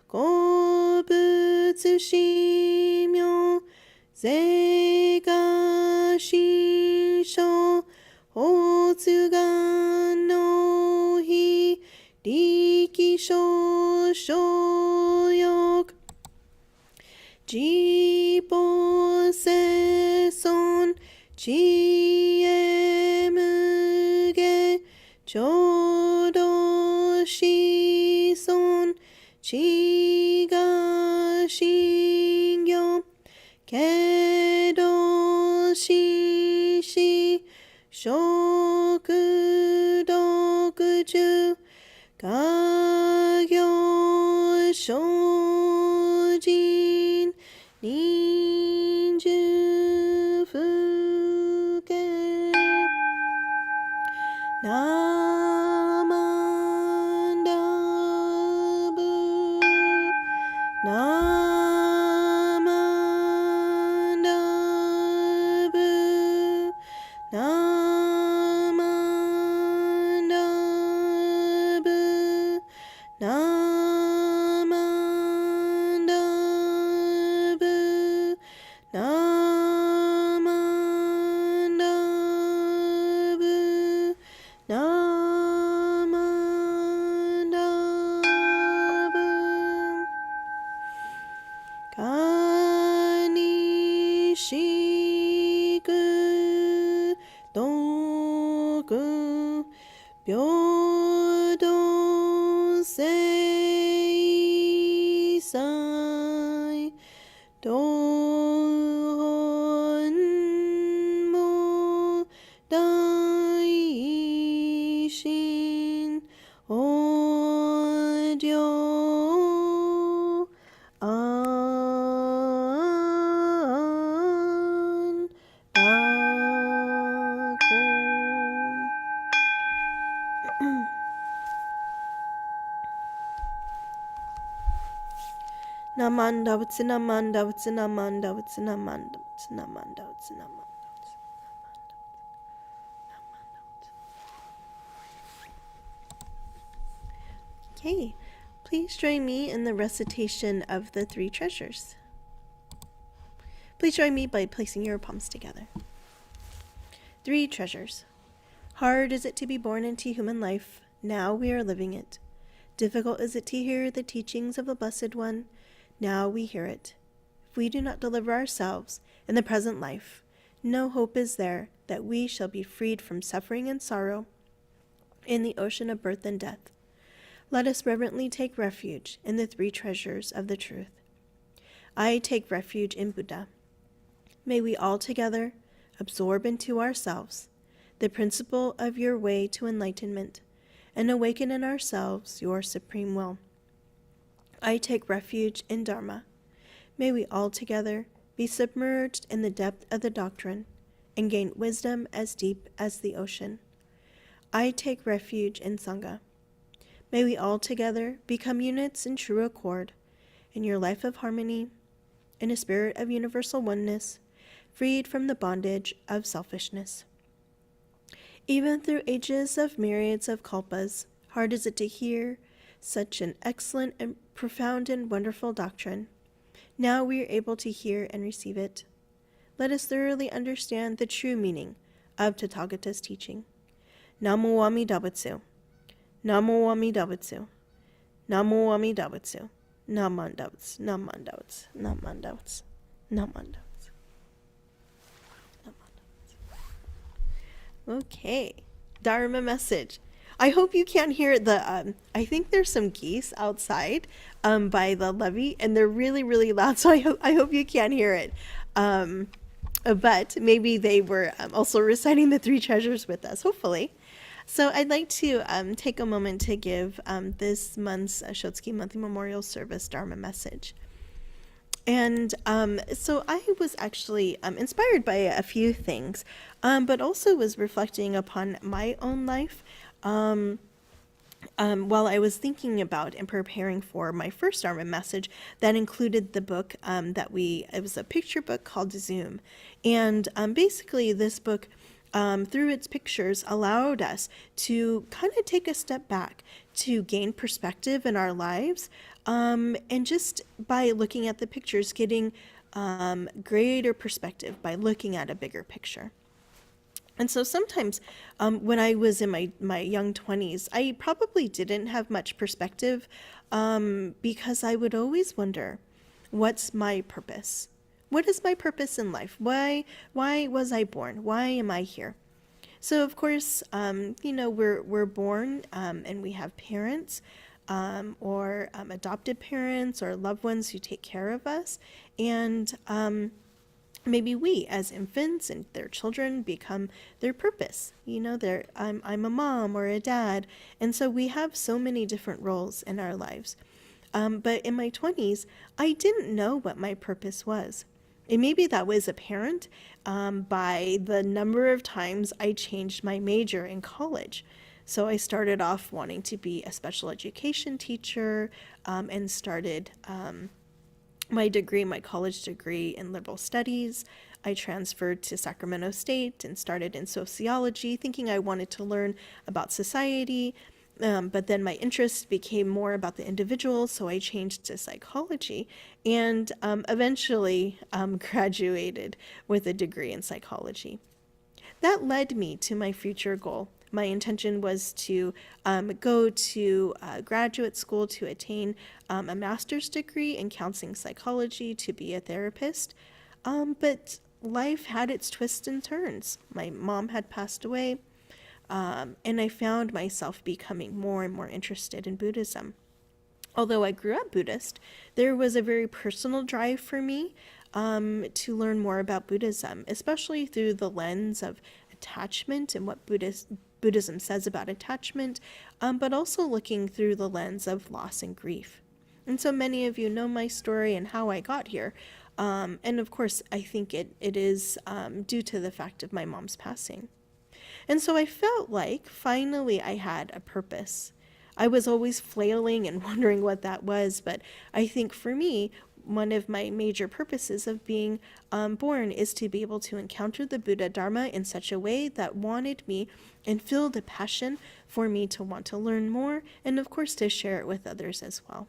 古物神妙税が心象発願の非力少々欲自母生存知恵無下浄土子孫知が信行けどしし食毒中家業精進忍術不敬ナマンダブナマンダブナマンダブナマンダブナマンダブナマンダブかにしくどく平等生際道本も大心往生安楽ナマンダウツナマンダウツナマンダウツナマンダウツナマンダウツナマンダウツ Okay, please join me in the recitation of the three treasures. Please join me by placing your palms together. Three treasures. Hard is it to be born into human life. Now we are living it. Difficult is it to hear the teachings of the Blessed One. Now we hear it. If we do not deliver ourselves in the present life, no hope is there that we shall be freed from suffering and sorrow in the ocean of birth and death. Let us reverently take refuge in the three treasures of the truth. I take refuge in Buddha. May we all together absorb into ourselves the principle of your way to enlightenment and awaken in ourselves your supreme will. I take refuge in Dharma. May we all together be submerged in the depth of the doctrine and gain wisdom as deep as the ocean. I take refuge in Sangha. May we all together become units in true accord, in your life of harmony, in a spirit of universal oneness, freed from the bondage of selfishness. Even through ages of myriads of kalpas, hard is it to hear such an excellent and profound and wonderful doctrine. Now we are able to hear and receive it. Let us thoroughly understand the true meaning of Tathagata's teaching. Namo Amidabutsu. Namo Amidabutsu. Namo Amidabutsu. Namandavats. Namandavats. Namandavats. Namandavats. Okay, Dharma message. I hope you can't hear the, I think there's some geese outside by the levee, and they're really, really loud, so I hope you can't hear it. But maybe they were also reciting the three treasures with us, hopefully. So I'd like to take a moment to give this month's Shotsuki Monthly Memorial Service Dharma message. And so I was actually inspired by a few things, but also was reflecting upon my own life while I was thinking about and preparing for my first Dharma message that included the book it was a picture book called Zoom. And basically this book, through its pictures, allowed us to kind of take a step back to gain perspective in our lives, and just by looking at the pictures, getting greater perspective by looking at a bigger picture. And so sometimes when I was in my young 20s, I probably didn't have much perspective because I would always wonder, what's my purpose? What is my purpose in life? Why was I born? Why am I here? So of course, we're born and we have parents or adopted parents or loved ones who take care of us. And maybe we as infants and their children become their purpose. I'm a mom or a dad. And so we have so many different roles in our lives. But in my 20s, I didn't know what my purpose was. And maybe that was apparent by the number of times I changed my major in college. So I started off wanting to be a special education teacher and started my college degree in liberal studies. I transferred to Sacramento State and started in sociology, thinking I wanted to learn about society. But then my interest became more about the individual, so I changed to psychology and eventually graduated with a degree in psychology. That led me to my future goal. My intention was to go to graduate school to attain a master's degree in counseling psychology to be a therapist. But life had its twists and turns. My mom had passed away. And I found myself becoming more and more interested in Buddhism. Although I grew up Buddhist, there was a very personal drive for me to learn more about Buddhism, especially through the lens of attachment and what Buddhism says about attachment, but also looking through the lens of loss and grief. And so many of you know my story and how I got here. And of course, I think it is due to the fact of my mom's passing. And so I felt like finally I had a purpose. I was always flailing and wondering what that was, but I think for me, one of my major purposes of being born is to be able to encounter the Buddha Dharma in such a way that wanted me and filled a passion for me to want to learn more and, of course, to share it with others as well.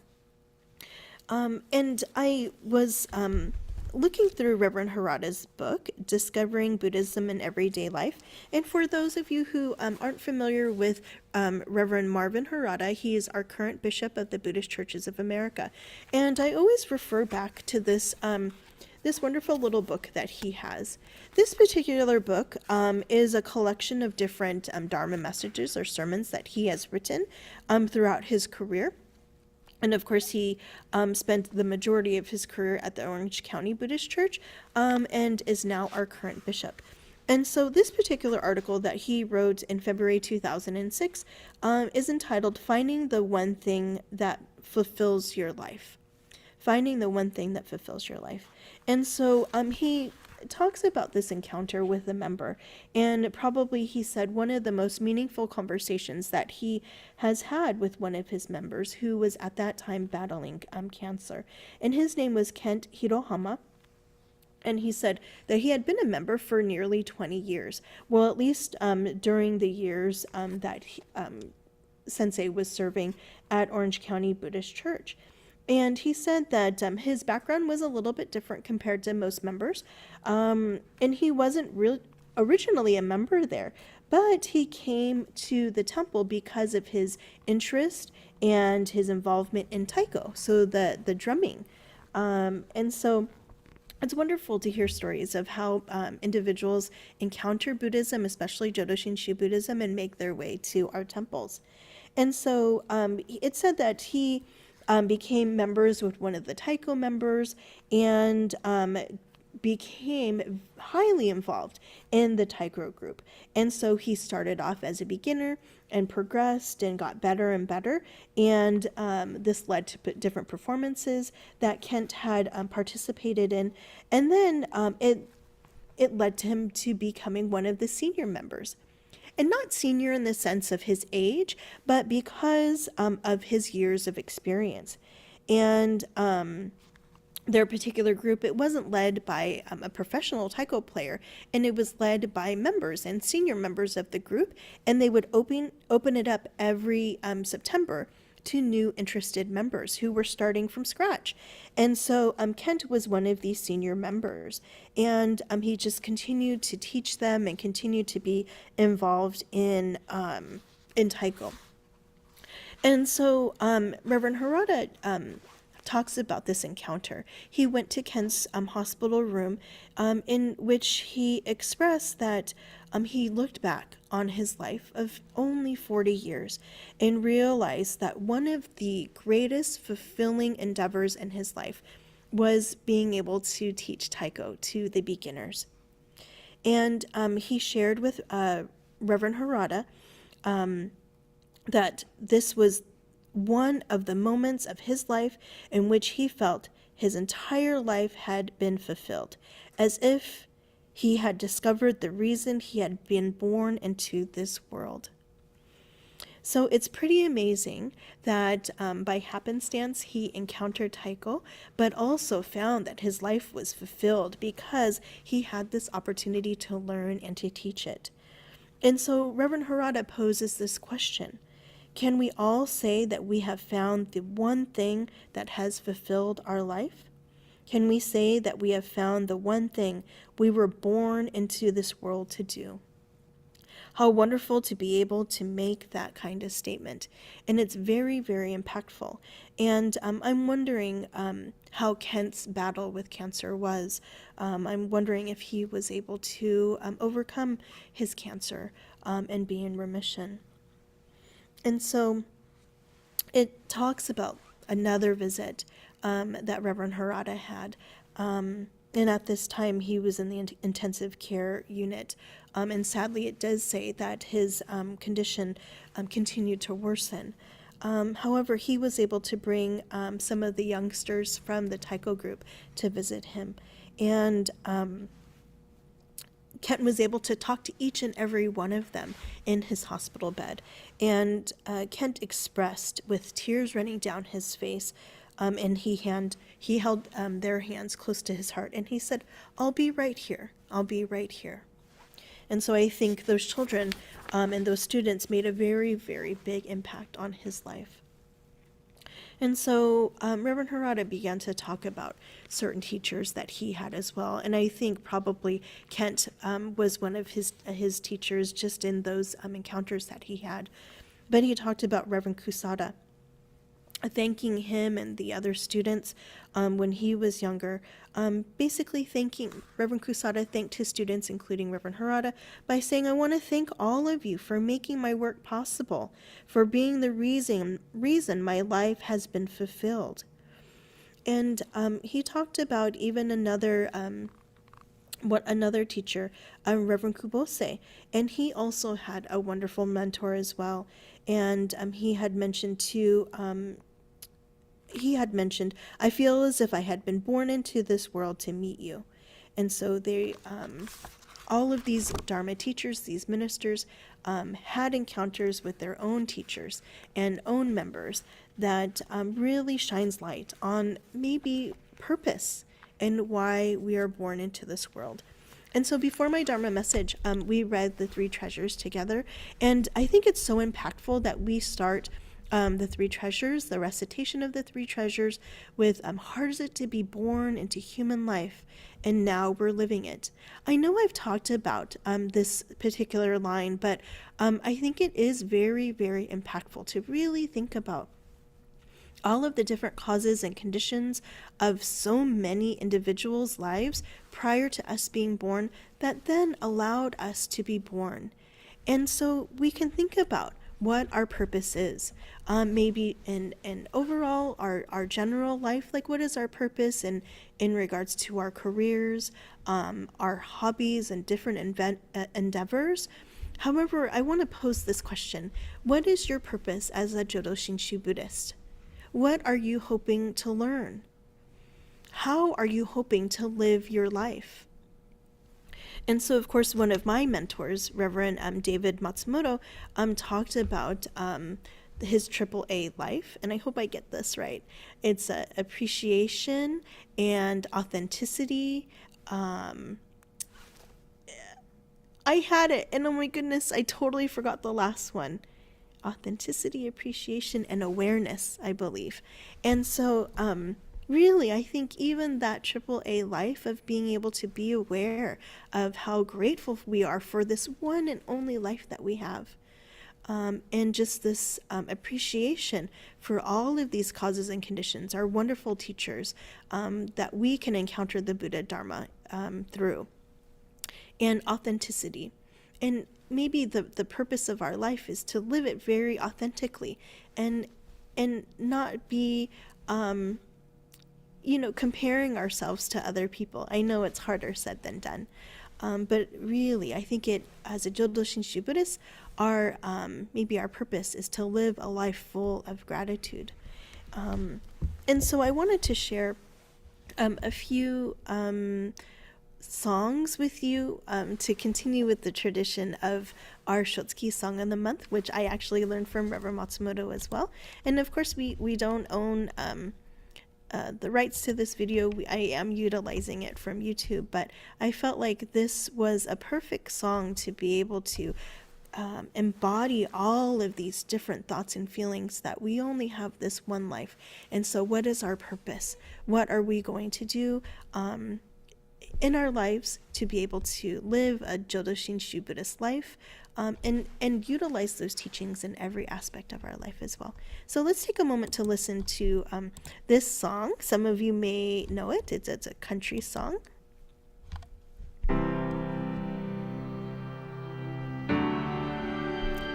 And I was looking through Reverend Harada's book, Discovering Buddhism in Everyday Life. And for those of you who aren't familiar with Reverend Marvin Harada, he is our current bishop of the Buddhist Churches of America. And I always refer back to this wonderful little book that he has. This particular book is a collection of different Dharma messages or sermons that he has written throughout his career. And of course, he spent the majority of his career at the Orange County Buddhist Church and is now our current bishop. And so this particular article that he wrote in February 2006 is entitled Finding the One Thing That Fulfills Your Life. Finding the One Thing That Fulfills Your Life. And so he talks about this encounter with a member, and probably he said one of the most meaningful conversations that he has had with one of his members who was at that time battling cancer. And his name was Kent Hirohama. And he said that he had been a member for nearly 20 years. Well, at least during the years that Sensei was serving at Orange County Buddhist Church. And he said that his background was a little bit different compared to most members. And he wasn't originally a member there, but he came to the temple because of his interest and his involvement in taiko, so the drumming. And so it's wonderful to hear stories of how individuals encounter Buddhism, especially Jodo Shinshu Buddhism, and make their way to our temples. And so it said that he became members with one of the taiko members and became highly involved in the taiko group. And so he started off as a beginner and progressed and got better and better. And this led to different performances that Kent had participated in. And then it led to him to becoming one of the senior members. And not senior in the sense of his age, but because of his years of experience. And their particular group, it wasn't led by a professional taiko player, and it was led by members and senior members of the group, and they would open it up every September to new interested members who were starting from scratch. And so Kent was one of these senior members, and he just continued to teach them and continued to be involved in taiko. And so Reverend Harada talks about this encounter. He went to Kent's hospital room in which he expressed that he looked back on his life of only 40 years and realized that one of the greatest fulfilling endeavors in his life was being able to teach taiko to the beginners. And he shared with Reverend Harada that this was one of the moments of his life in which he felt his entire life had been fulfilled, as if he had discovered the reason he had been born into this world. So it's pretty amazing that by happenstance he encountered taiko, but also found that his life was fulfilled because he had this opportunity to learn and to teach it. And so Reverend Harada poses this question: can we all say that we have found the one thing that has fulfilled our life? Can we say that we have found the one thing we were born into this world to do? How wonderful to be able to make that kind of statement. And it's very, very impactful. And I'm wondering how Kent's battle with cancer was. I'm wondering if he was able to overcome his cancer and be in remission. And so it talks about another visit that Reverend Harada had. And at this time, he was in the intensive care unit. And sadly, it does say that his condition continued to worsen. However, he was able to bring some of the youngsters from the taiko group to visit him. And Kent was able to talk to each and every one of them in his hospital bed. And Kent expressed, with tears running down his face, and he held their hands close to his heart, and he said, "I'll be right here. I'll be right here." And so I think those children and those students made a very, very big impact on his life. And so Reverend Harada began to talk about certain teachers that he had as well. And I think probably Kent was one of his teachers just in those encounters that he had. But he talked about Reverend Kusada, thanking him and the other students when he was younger. Basically thanking, Reverend Kusada thanked his students, including Reverend Harada, by saying, "I want to thank all of you for making my work possible, for being the reason my life has been fulfilled." And he talked about even another teacher, Reverend Kubose, and he also had a wonderful mentor as well. And he had mentioned too, "I feel as if I had been born into this world to meet you." And so they, all of these Dharma teachers, these ministers, had encounters with their own teachers and own members that really shines light on maybe purpose and why we are born into this world. And so before my Dharma message, we read the three treasures together. And I think it's so impactful that we start the three treasures, the recitation of the three treasures, with hard is it to be born into human life, and now we're living it. I know I've talked about this particular line, but I think it is very, very impactful to really think about all of the different causes and conditions of so many individuals' lives prior to us being born that then allowed us to be born. And so we can think about what our purpose is. Maybe in overall our general life, like what is our purpose in regards to our careers, our hobbies and different endeavors. However, I want to pose this question. What is your purpose as a Jodo Shinshu Buddhist? What are you hoping to learn? How are you hoping to live your life? And so, of course, one of my mentors, Reverend David Matsumoto, talked about his AAA life, and I hope I get this right. It's appreciation and authenticity. I had it, and oh my goodness, I totally forgot the last one. Authenticity, appreciation, and awareness, I believe. And so really, I think even that AAA life of being able to be aware of how grateful we are for this one and only life that we have. And just this appreciation for all of these causes and conditions, our wonderful teachers that we can encounter the Buddha Dharma through. And authenticity. And maybe the purpose of our life is to live it very authentically and not be comparing ourselves to other people. I know it's harder said than done, but really I think it, as a Jodo Shinshu Buddhist, maybe our purpose is to live a life full of gratitude. And so I wanted to share a few songs with you to continue with the tradition of our Shotsuki Song of the Month, which I actually learned from Reverend Matsumoto as well. And of course, we don't own the rights to this video. I am utilizing it from YouTube, but I felt like this was a perfect song to be able to embody all of these different thoughts and feelings that we only have this one life. And so what is our purpose? What are we going to do in our lives to be able to live a Jodo Shinshu Buddhist life and utilize those teachings in every aspect of our life as well. So let's take a moment to listen to this song. Some of you may know it. It's a country song.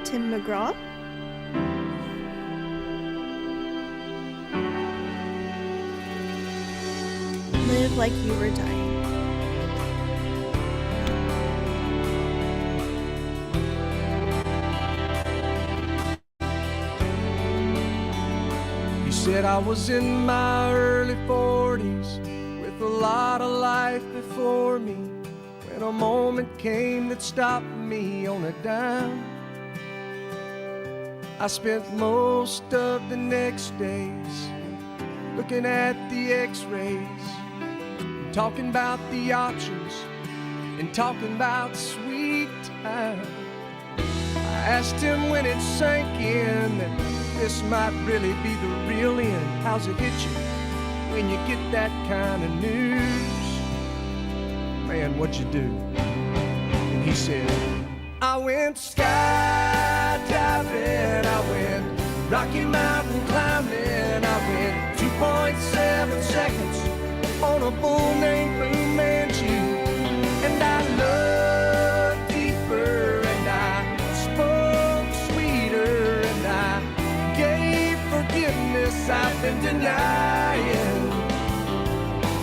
Tim McGraw. Live like you were dying. He said I was in my early 40s with a lot of life before me when a moment came that stopped me on a dime. I spent most of the next days looking at the x-rays, talking about the options and talking about sweet time. I asked him when it sank in that this might really be the real end. How's it hit you when you get that kind of news? Man, what'd you do? And he said, I went skydiving, I went Rocky Mountain climbing, I went 2.7 seconds on a bull named Blue Manchu. And I looked deeper and I spoke sweeter and I gave forgiveness I've been denying.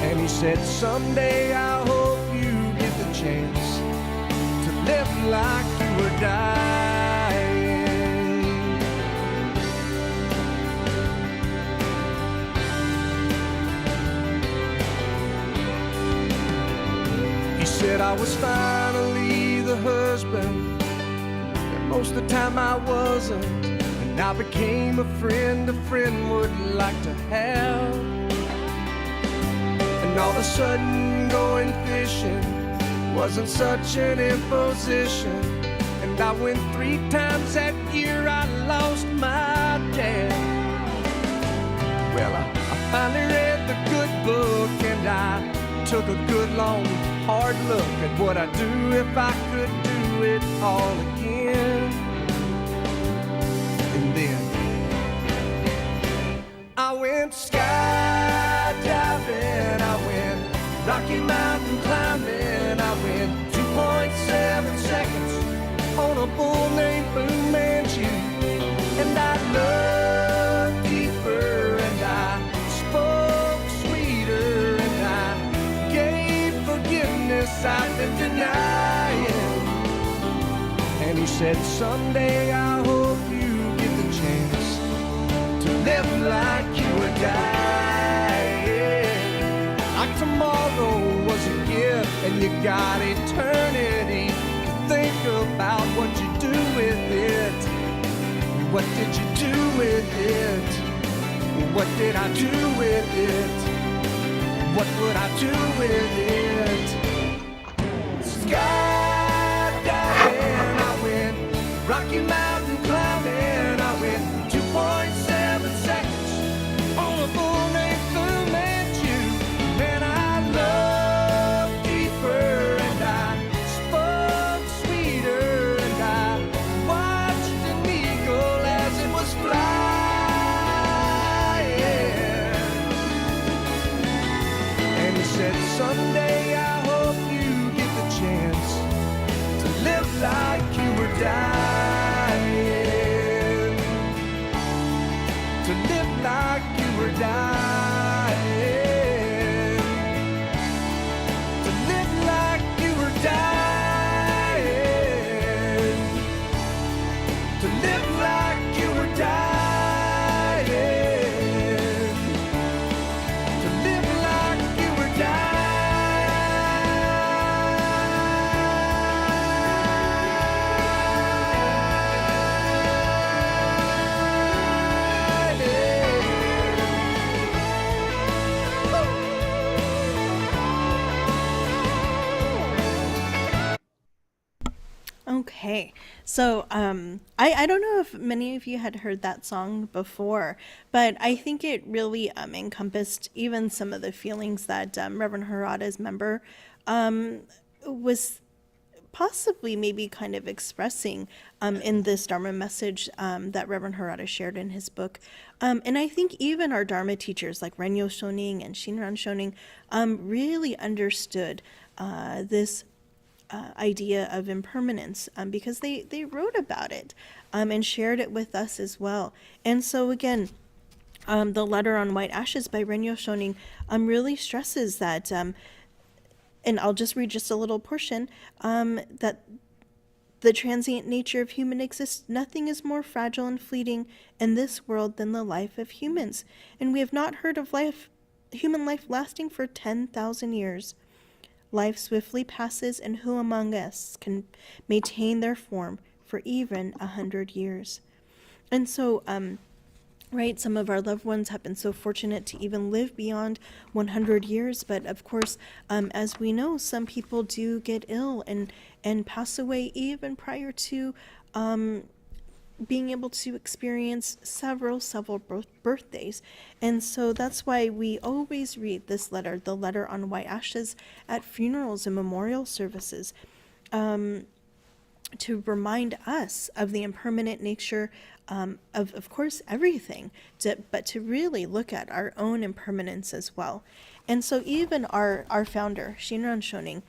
And he said, someday I hope you get the chance to live like you were dying. He said I was finally the husband that most of the time I wasn't, and I became a friend would like to have. And And all of a sudden going fishing wasn't such an imposition. And I went 3 times that year, I lost my dad. Well, I finally read the good book, and I took a good long hard look at what I'd do if I could do it all again. And then I went skydiving, I went Rocky Mountain climbing, I went 2.7 seconds on a bull named Fu Manchu. And I looked deeper, and I spoke sweeter, and I gave forgiveness I've been denying. And he said, someday I hope you get the chance to live like you were dying. Like tomorrow was a gift, and you got eternity to think about what you do with it. What did you do with it? What did I do with it? What would I do with it? Skydiving, I went Rocky Mountain climbing, I went 2.7 seconds on a bull named Fu Manchu. Man, I loved deeper, and I spoke sweeter, and I watched an eagle as it was flying. And he said, someday I hope you get the chance to live like you were dying. To live like you were dying. To live like you were dying. To live like you were dying. To live like you were Okay, so I don't know if many of you had heard that song before, but I think it really encompassed even some of the feelings that Reverend Harada's member was possibly maybe kind of expressing in this Dharma message that Reverend Harada shared in his book. And I think even our Dharma teachers like Renyo Shoning and Shinran Shoning really understood this idea of impermanence because they wrote about it and shared it with us as well. And so again, the letter on white ashes by Renyo Shoning really stresses that, and I'll just read just a little portion, that the transient nature of human existence, nothing is more fragile and fleeting in this world than the life of humans. And we have not heard of human life lasting for 10,000 years. Life swiftly passes, and who among us can maintain their form for even 100 years? And so, right, some of our loved ones have been so fortunate to even live beyond 100 years, but of course, as we know, some people do get ill and pass away even prior to being able to experience several birthdays. And so that's why we always read this letter, the letter on white ashes, at funerals and memorial services, to remind us of the impermanent nature of course, everything, but to really look at our own impermanence as well. And so even our founder, Shinran Shoning,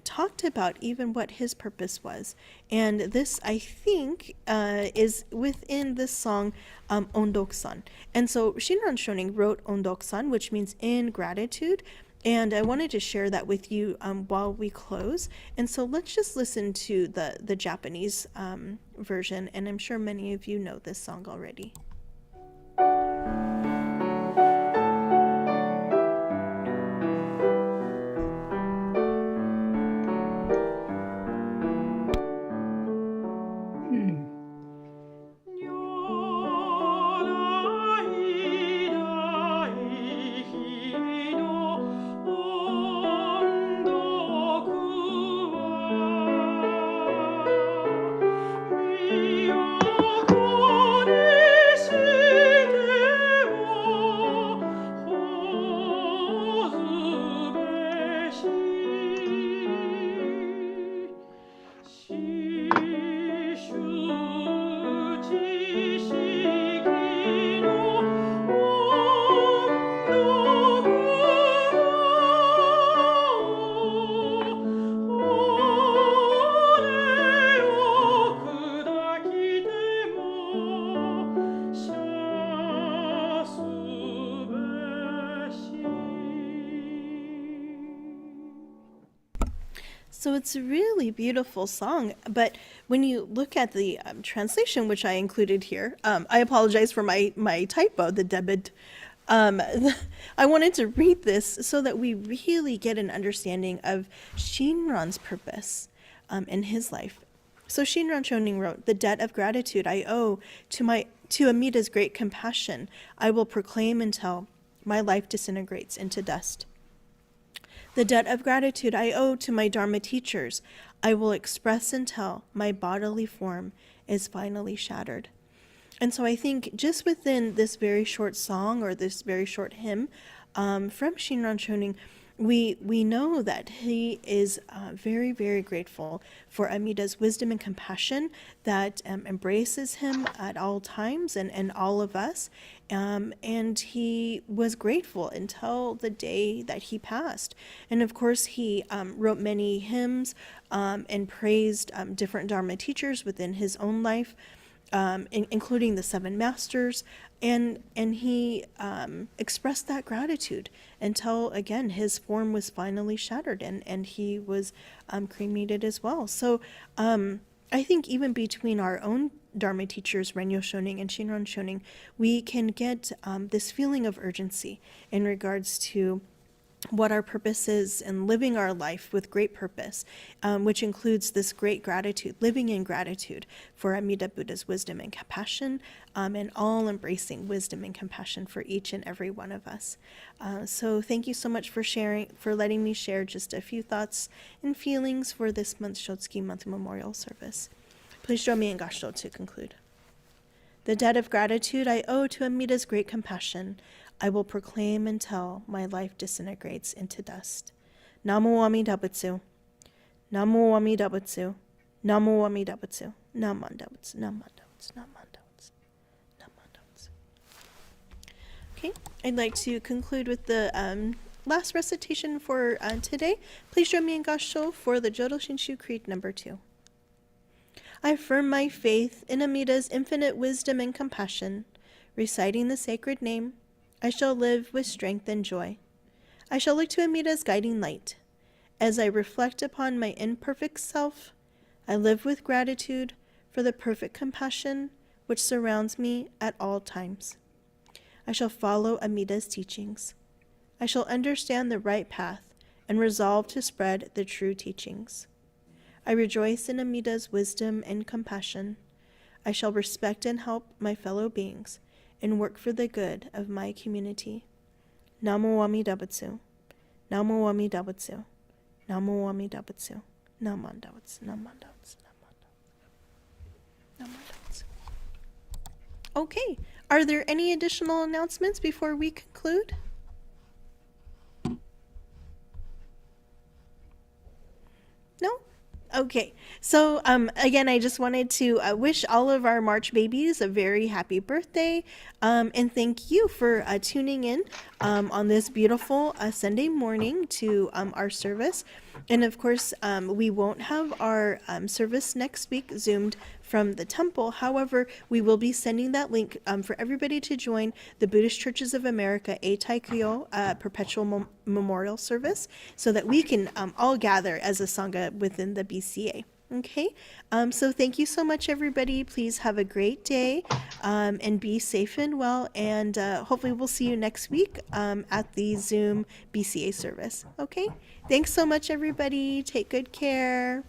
talked about even what his purpose was. And this, I think, is within this song, Ondoksan. And so Shinran Shoning wrote Ondoksan, which means in gratitude. And I wanted to share that with you while we close. And so let's just listen to the Japanese version. And I'm sure many of you know this song already. So it's a really beautiful song, but when you look at the translation, which I included here, I apologize for my typo, the debit. Um, I wanted to read this so that we really get an understanding of Shinran's purpose in his life. So Shinran Choning wrote, "The debt of gratitude I owe to Amida's great compassion, I will proclaim until my life disintegrates into dust. The debt of gratitude I owe to my Dharma teachers, I will express until my bodily form is finally shattered." And so I think just within this very short song or this very short hymn from Shinran Choning, we know that he is very, very grateful for Amida's wisdom and compassion that embraces him at all times and all of us. And he was grateful until the day that he passed. And of course, he wrote many hymns and praised different Dharma teachers within his own life. Including the seven masters, and he expressed that gratitude until again his form was finally shattered and he was cremated as well. So I think even between our own Dharma teachers, Renyo Shoning and Shinran Shoning, we can get this feeling of urgency in regards to what our purpose is and living our life with great purpose, which includes this great gratitude, living in gratitude for Amida Buddha's wisdom and compassion, and all embracing wisdom and compassion for each and every one of us. So thank you so much for letting me share just a few thoughts and feelings for this month's Shotsuki Month Memorial Service. Please join me in Gasho to conclude. The debt of gratitude I owe to Amida's great compassion, I will proclaim until my life disintegrates into dust. Namo Amida Butsu. Namo Amida Butsu. Namo Amida Butsu. Namandabutsu. Namandabutsu. Namandabutsu. Namandabutsu. Okay, I'd like to conclude with the last recitation for today. Please join me in Gasho for the Jodo Shinshu Creed number 2. I affirm my faith in Amida's infinite wisdom and compassion. Reciting the sacred name, I shall live with strength and joy. I shall look to Amida's guiding light. As I reflect upon my imperfect self, I live with gratitude for the perfect compassion which surrounds me at all times. I shall follow Amida's teachings. I shall understand the right path and resolve to spread the true teachings. I rejoice in Amida's wisdom and compassion. I shall respect and help my fellow beings and work for the good of my community. Namo Amida Butsu. Namo Amida Butsu. Namo Amida Butsu. Namandabutsu. Namandabutsu. Namandabutsu. Okay, are there any additional announcements before we conclude? No? Okay, so again, I just wanted to wish all of our March babies a very happy birthday, and thank you for tuning in on this beautiful Sunday morning to our service. And of course, we won't have our service next week zoomed from the temple. However, we will be sending that link for everybody to join the Buddhist Churches of America Eitaikyo Perpetual Memorial Service so that we can all gather as a Sangha within the BCA. Okay, so thank you so much, everybody. Please have a great day and be safe and well. And hopefully we'll see you next week at the Zoom BCA service. Okay, thanks so much, everybody. Take good care.